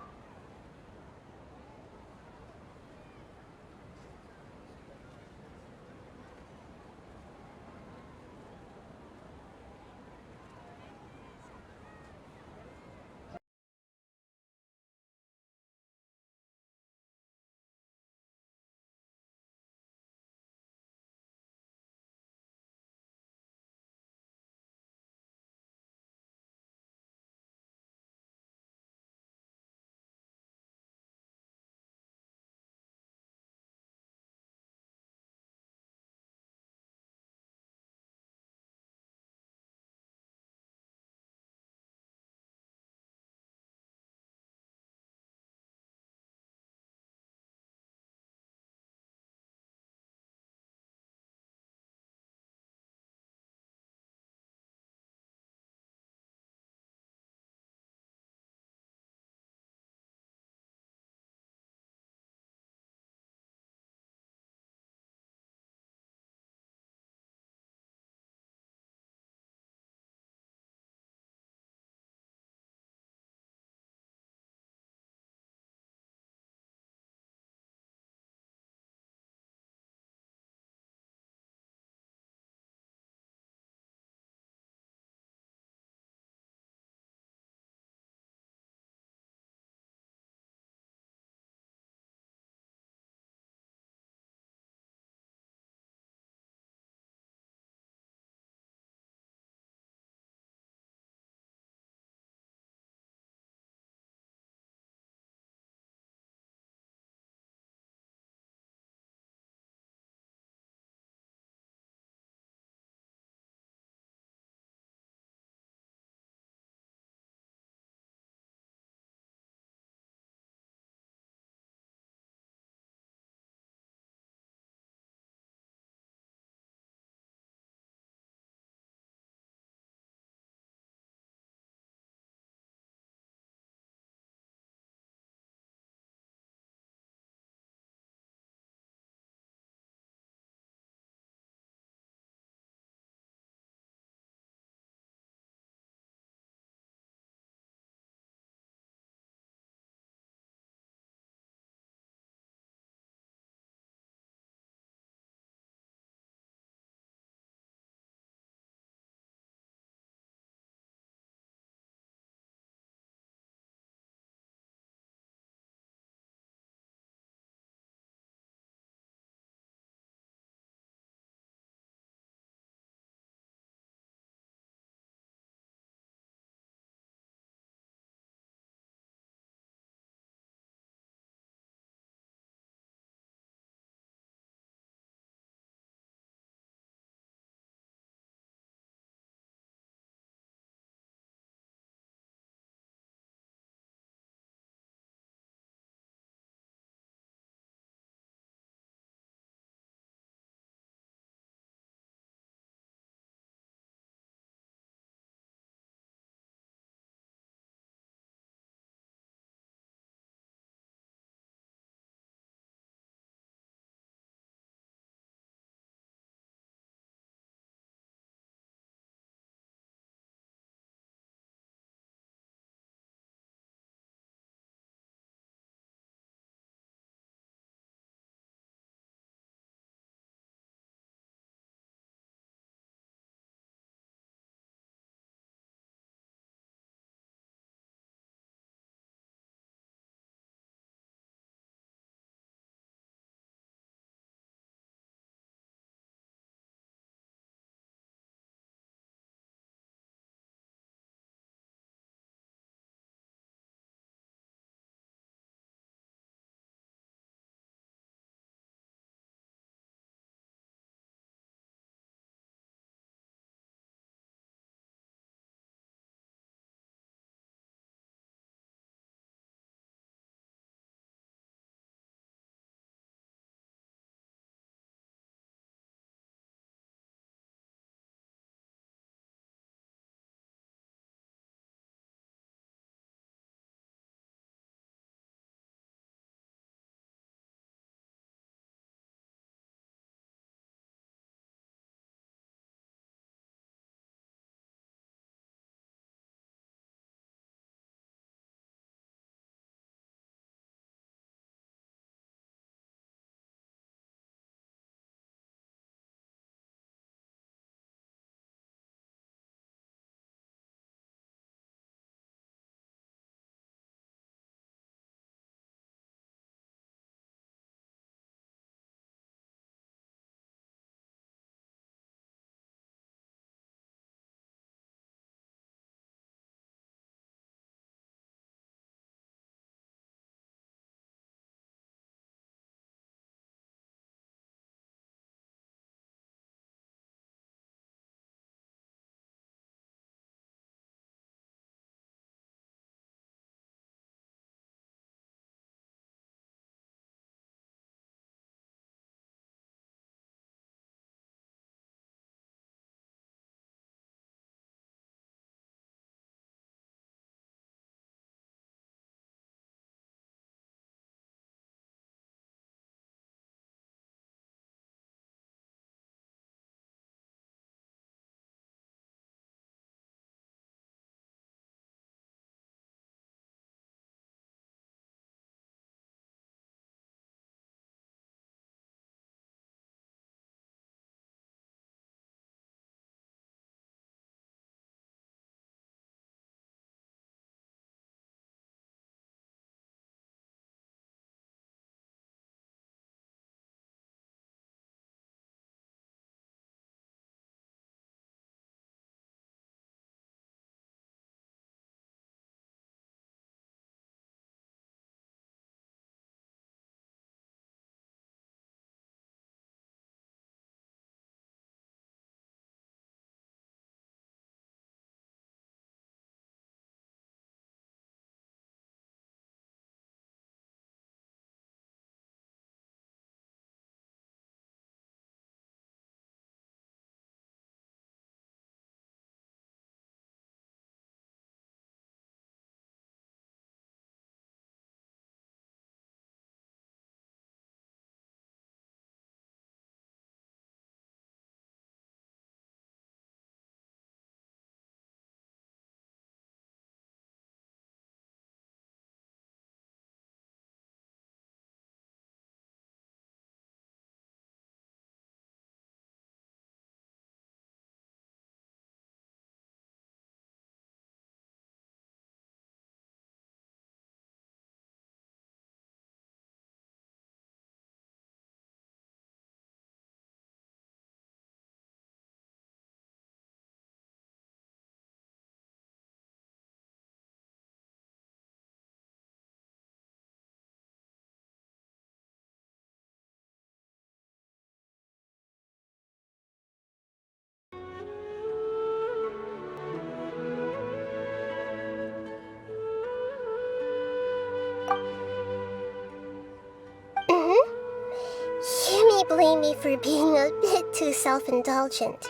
me for being a bit too self-indulgent.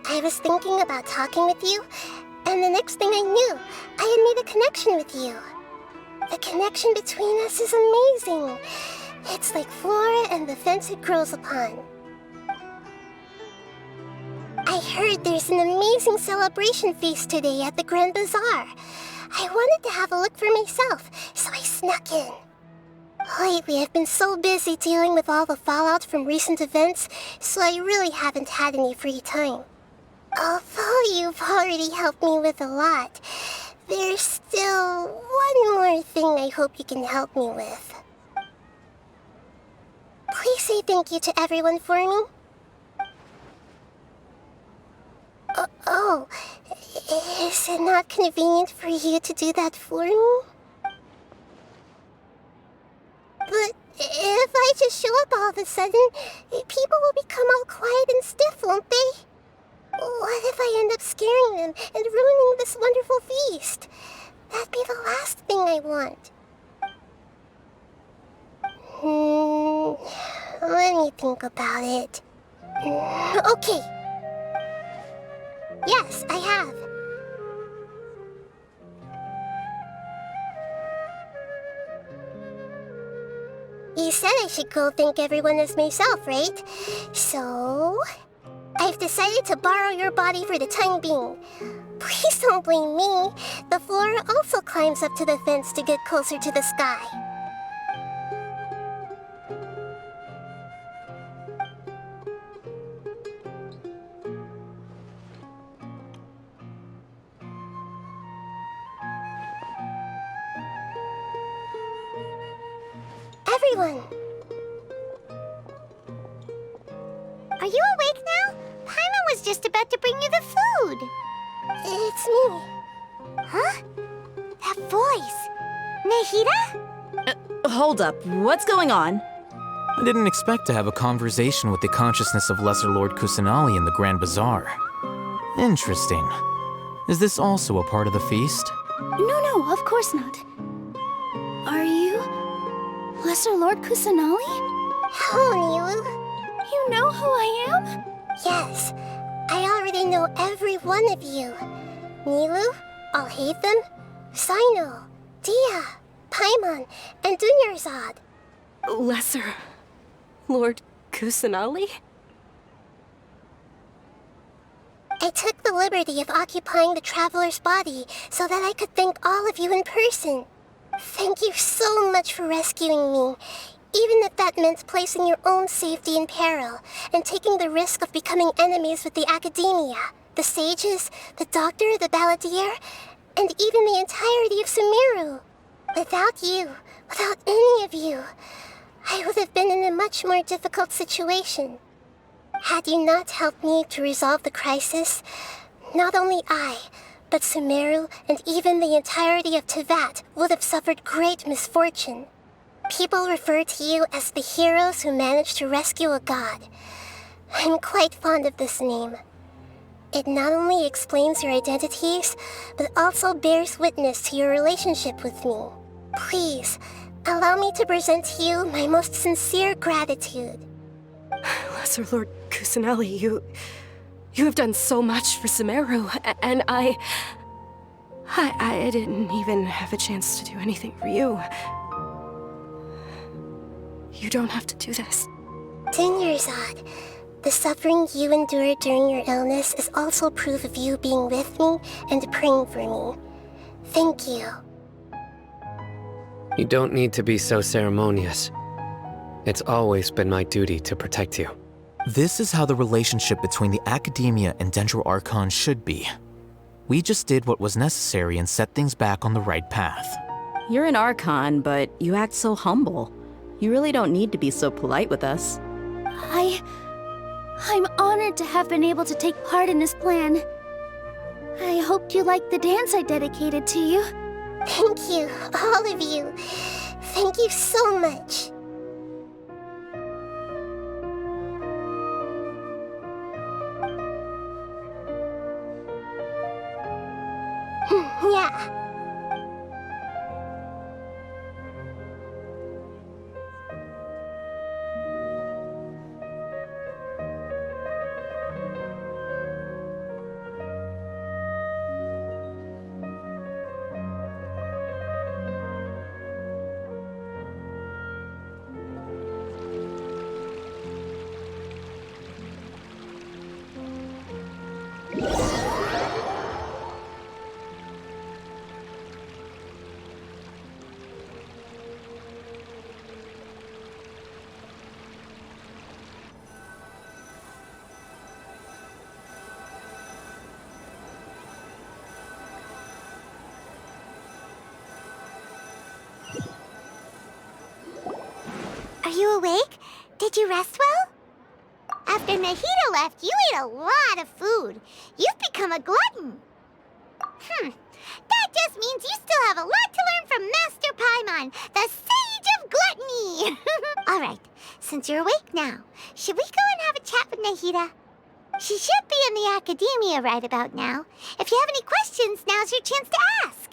I was thinking about talking with you, and the next thing I knew, I had made a connection with you. The connection between us is amazing. It's like flora and the fence it grows upon. I heard there's an amazing celebration feast today at the Grand Bazaar. I wanted to have a look for myself, so I snuck in. Lately, I've been so busy dealing with all the fallout from recent events, so I really haven't had any free time. Although you've already helped me with a lot, there's still one more thing I hope you can help me with. Please say thank you to everyone for me. Oh, is it not convenient for you to do that for me? But if I just show up all of a sudden, people will become all quiet and stiff, won't they? What if I end up scaring them and ruining this wonderful feast? That'd be the last thing I want. Let me think about it. Okay. Yes, I have. You said I should go thank everyone as myself, right? So, I've decided to borrow your body for the time being. Please don't blame me. The flora also climbs up to the fence to get closer to the sky. Everyone! Are you awake now? Paimon was just about to bring you the food. It's me. Huh? That voice. Nehira? Hold up, what's going on? I didn't expect to have a conversation with the consciousness of Lesser Lord Kusanali in the Grand Bazaar. Interesting. Is this also a part of the feast? No, of course not. Are you Lesser Lord Kusanali? Hello, Nilu. You know who I am? Yes, I already know every one of you. Nilu, Alhaitham, Sino, Dia, Paimon, and Dunyarzad. Lesser Lord Kusanali? I took the liberty of occupying the traveler's body so that I could thank all of you in person. Thank you so much for rescuing me, even if that meant placing your own safety in peril and taking the risk of becoming enemies with the Academia, the sages, the doctor, the balladeer, and even the entirety of Sumero. Without you, without any of you, I would have been in a much more difficult situation. Had you not helped me to resolve the crisis, not only I, but Sumero and even the entirety of Tevat would have suffered great misfortune. People refer to you as the heroes who managed to rescue a god. I'm quite fond of this name. It not only explains your identities, but also bears witness to your relationship with me. Please, allow me to present to you my most sincere gratitude. Lesser Lord Kusanali, you have done so much for Sumero, and I didn't even have a chance to do anything for you. You don't have to do this. Dunyarzad, the suffering you endured during your illness is also proof of you being with me and praying for me. Thank you. You don't need to be so ceremonious. It's always been my duty to protect you. This is how the relationship between the Academia and Dendro Archon should be. We just did what was necessary and set things back on the right path. You're an Archon, but you act so humble. You really don't need to be so polite with us. I'm honored to have been able to take part in this plan. I hoped you liked the dance I dedicated to you. Thank you, all of you. Thank you so much. Yeah. you awake? Did you rest well? After Nahida left, you ate a lot of food. You've become a glutton. That just means you still have a lot to learn from Master Paimon, the Sage of Gluttony! Alright, since you're awake now, should we go and have a chat with Nahida? She should be in the academia right about now. If you have any questions, now's your chance to ask.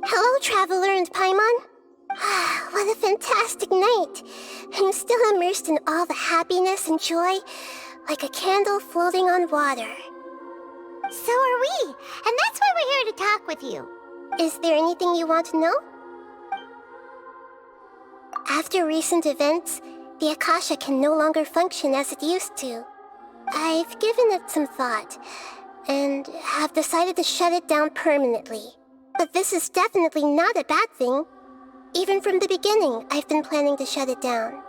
Hello, Traveler and Paimon. What a fantastic night. I'm still immersed in all the happiness and joy, like a candle floating on water. So are we, and that's why we're here to talk with you. Is there anything you want to know? After recent events, the Akasha can no longer function as it used to. I've given it some thought, and have decided to shut it down permanently. But this is definitely not a bad thing. Even from the beginning, I've been planning to shut it down.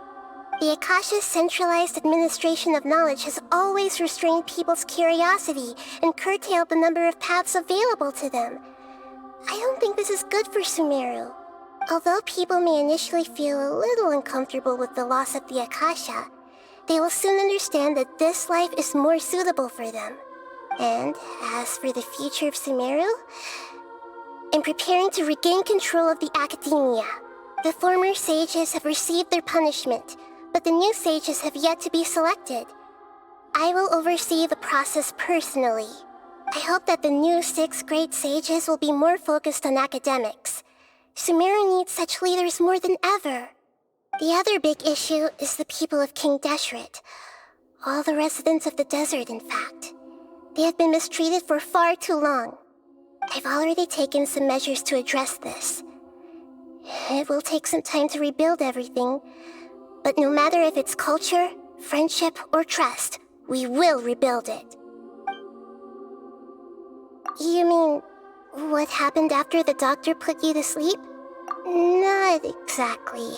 The Akasha's centralized administration of knowledge has always restrained people's curiosity and curtailed the number of paths available to them. I don't think this is good for Sumeru. Although people may initially feel a little uncomfortable with the loss of the Akasha, they will soon understand that this life is more suitable for them. And as for the future of Sumeru, I'm preparing to regain control of the academia. The former sages have received their punishment, but the new sages have yet to be selected. I will oversee the process personally. I hope that the new 6th grade sages will be more focused on academics. Sumeru needs such leaders more than ever. The other big issue is the people of King Deshret. All the residents of the desert, in fact. They have been mistreated for far too long. I've already taken some measures to address this. It will take some time to rebuild everything, but no matter if it's culture, friendship, or trust, we will rebuild it. You mean, what happened after the doctor put you to sleep? Not exactly.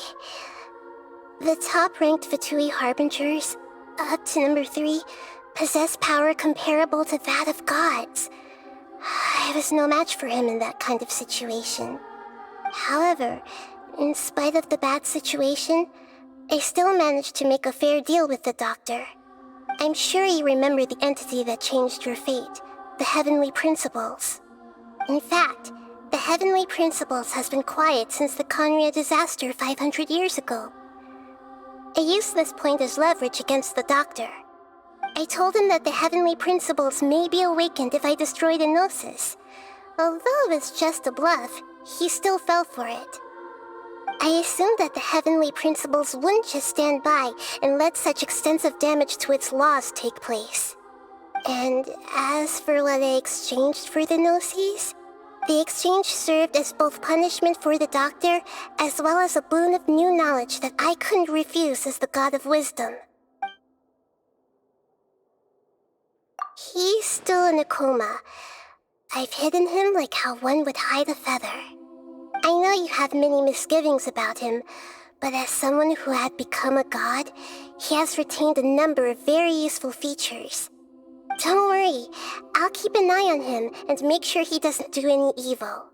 The top-ranked Fatui Harbingers, up to number 3, possess power comparable to that of gods. I was no match for him in that kind of situation. However, in spite of the bad situation, I still managed to make a fair deal with the doctor. I'm sure you remember the entity that changed your fate, the Heavenly Principles. In fact, the Heavenly Principles has been quiet since the Conria disaster 500 years ago. I used this point as leverage against the doctor. I told him that the Heavenly Principles may be awakened if I destroy the Gnosis. Although it was just a bluff, he still fell for it. I assumed that the Heavenly Principles wouldn't just stand by and let such extensive damage to its laws take place. And as for what I exchanged for the Gnosis, the exchange served as both punishment for the doctor as well as a boon of new knowledge that I couldn't refuse as the God of Wisdom. He's still in a coma. I've hidden him like how one would hide a feather. I know you have many misgivings about him, but as someone who had become a god, he has retained a number of very useful features. Don't worry, I'll keep an eye on him and make sure he doesn't do any evil.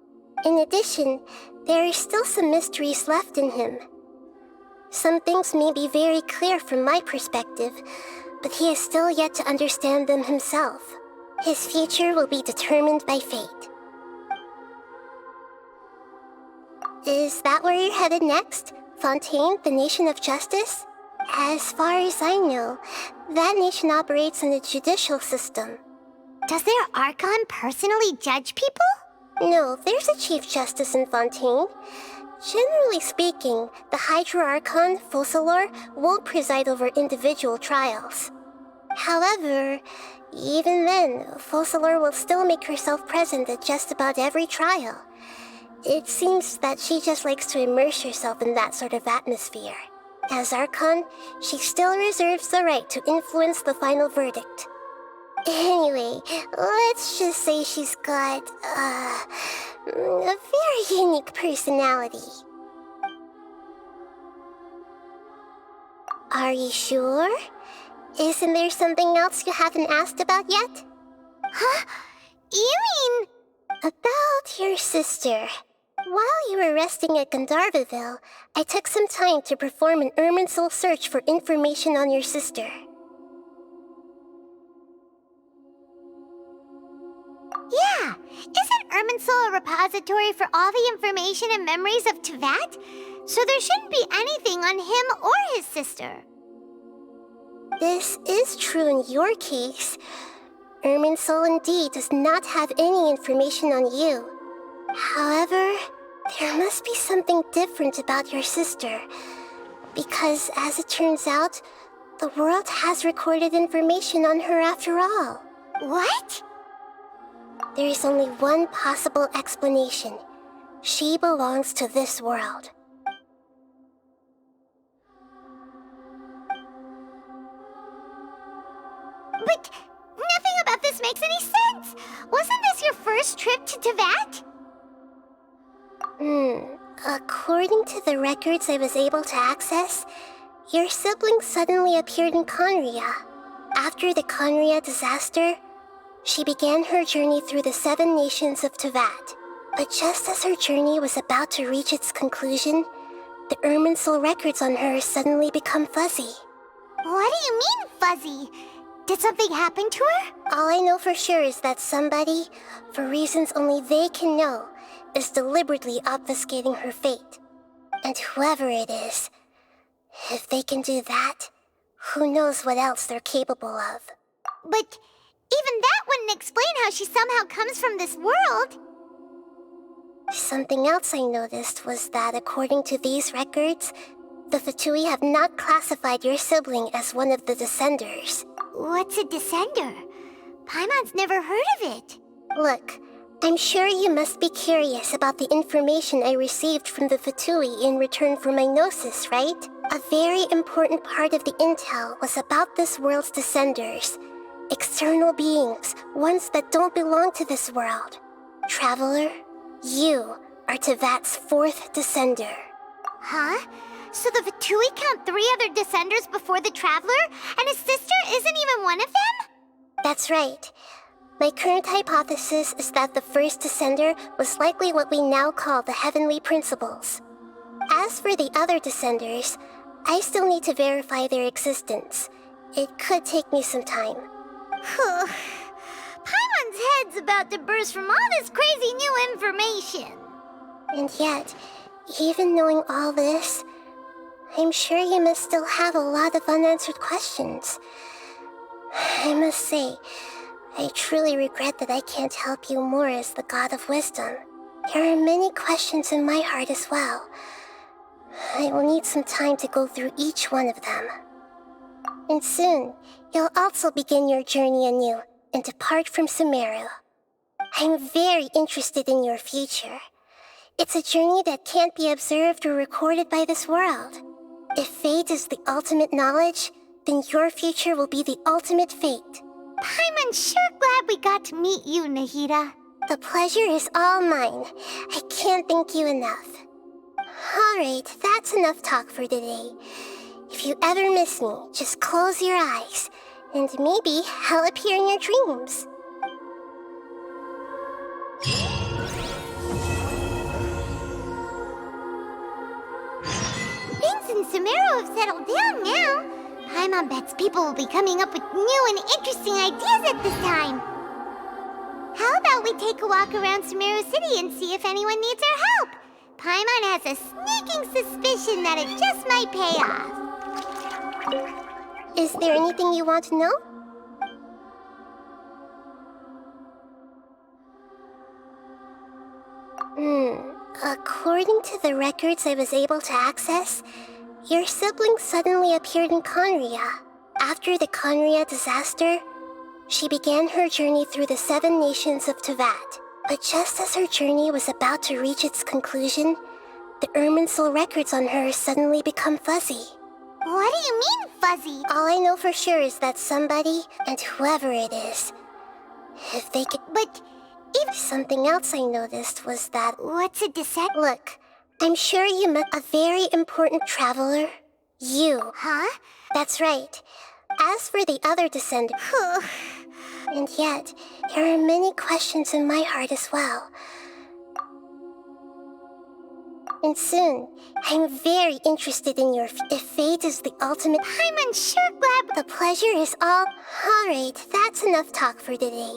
In addition, there are still some mysteries left in him. Some things may be very clear from my perspective, but he is still yet to understand them himself. His future will be determined by fate. Is that where you're headed next? Fontaine, the Nation of Justice? As far as I know, that nation operates in a judicial system. Does their Archon personally judge people? No, there's a Chief Justice in Fontaine. Generally speaking, the Hydra Archon, Focalor, won't preside over individual trials. However, even then, Focalor will still make herself present at just about every trial. It seems that she just likes to immerse herself in that sort of atmosphere. As Archon, she still reserves the right to influence the final verdict. Anyway, let's just say she's got, a very unique personality. Are you sure? Isn't there something else you haven't asked about yet? Huh? You mean... About your sister. While you were resting at Gandharvaville, I took some time to perform an Irminsul search for information on your sister. Yeah! Isn't Irminsul a repository for all the information and memories of Teyvat? So there shouldn't be anything on him or his sister. This is true in your case. Irminsul indeed does not have any information on you. However, there must be something different about your sister. Because, as it turns out, the world has recorded information on her after all. What? There is only one possible explanation. She belongs to this world. But nothing about this makes any sense! Wasn't this your first trip to Teyvat? According to the records I was able to access, your sibling suddenly appeared in Conria. After the Conria disaster, she began her journey through the 7 nations of Teyvat. But just as her journey was about to reach its conclusion, the Irminsul records on her suddenly become fuzzy. What do you mean, fuzzy? Did something happen to her? All I know for sure is that somebody, for reasons only they can know, is deliberately obfuscating her fate. And whoever it is, if they can do that, who knows what else they're capable of. But even that wouldn't explain how she somehow comes from this world. Something else I noticed was that according to these records, the Fatui have not classified your sibling as one of the Descenders. What's a Descender? Paimon's never heard of it. Look, I'm sure you must be curious about the information I received from the Fatui in return for my gnosis, right? A very important part of the intel was about this world's Descenders. External beings, ones that don't belong to this world. Traveler, you are Teyvat's 4th Descender. Huh? So the Fatui count 3 other Descenders before the Traveler, and his sister isn't even one of them? That's right. My current hypothesis is that the first Descender was likely what we now call the Heavenly Principles. As for the other Descenders, I still need to verify their existence. It could take me some time. Paimon's head's about to burst from all this crazy new information. And yet, even knowing all this, I'm sure you must still have a lot of unanswered questions. I must say, I truly regret that I can't help you more as the God of Wisdom. There are many questions in my heart as well. I will need some time to go through each one of them. And soon, you'll also begin your journey anew and depart from Sumero. I'm very interested in your future. It's a journey that can't be observed or recorded by this world. If fate is the ultimate knowledge, then your future will be the ultimate fate. Paimon's sure glad we got to meet you, Nahida. The pleasure is all mine. I can't thank you enough. Alright, that's enough talk for today. If you ever miss me, just close your eyes, And maybe I'll appear in your dreams. Things in Sumero have settled down now. Paimon bets people will be coming up with new and interesting ideas at this time. How about we take a walk around Sumero City and see if anyone needs our help? Paimon has a sneaking suspicion that it just might pay off. Is there anything you want to know? According to the records I was able to access, your sibling suddenly appeared in Conria. After the Conria disaster, she began her journey through the 7 nations of Tevat. But just as her journey was about to reach its conclusion, the Irminsul records on her suddenly become fuzzy. What do you mean, fuzzy? All I know for sure is that somebody, and whoever it is, if they could... But if something else I noticed was that... What's a dissect? Look, I'm sure you met a very important traveler. You. Huh? That's right. As for the other descendant... And yet, there are many questions in my heart as well. And soon, I'm very interested in your... If fate is the ultimate... I'm sure glad... The pleasure is all... Alright, that's enough talk for today.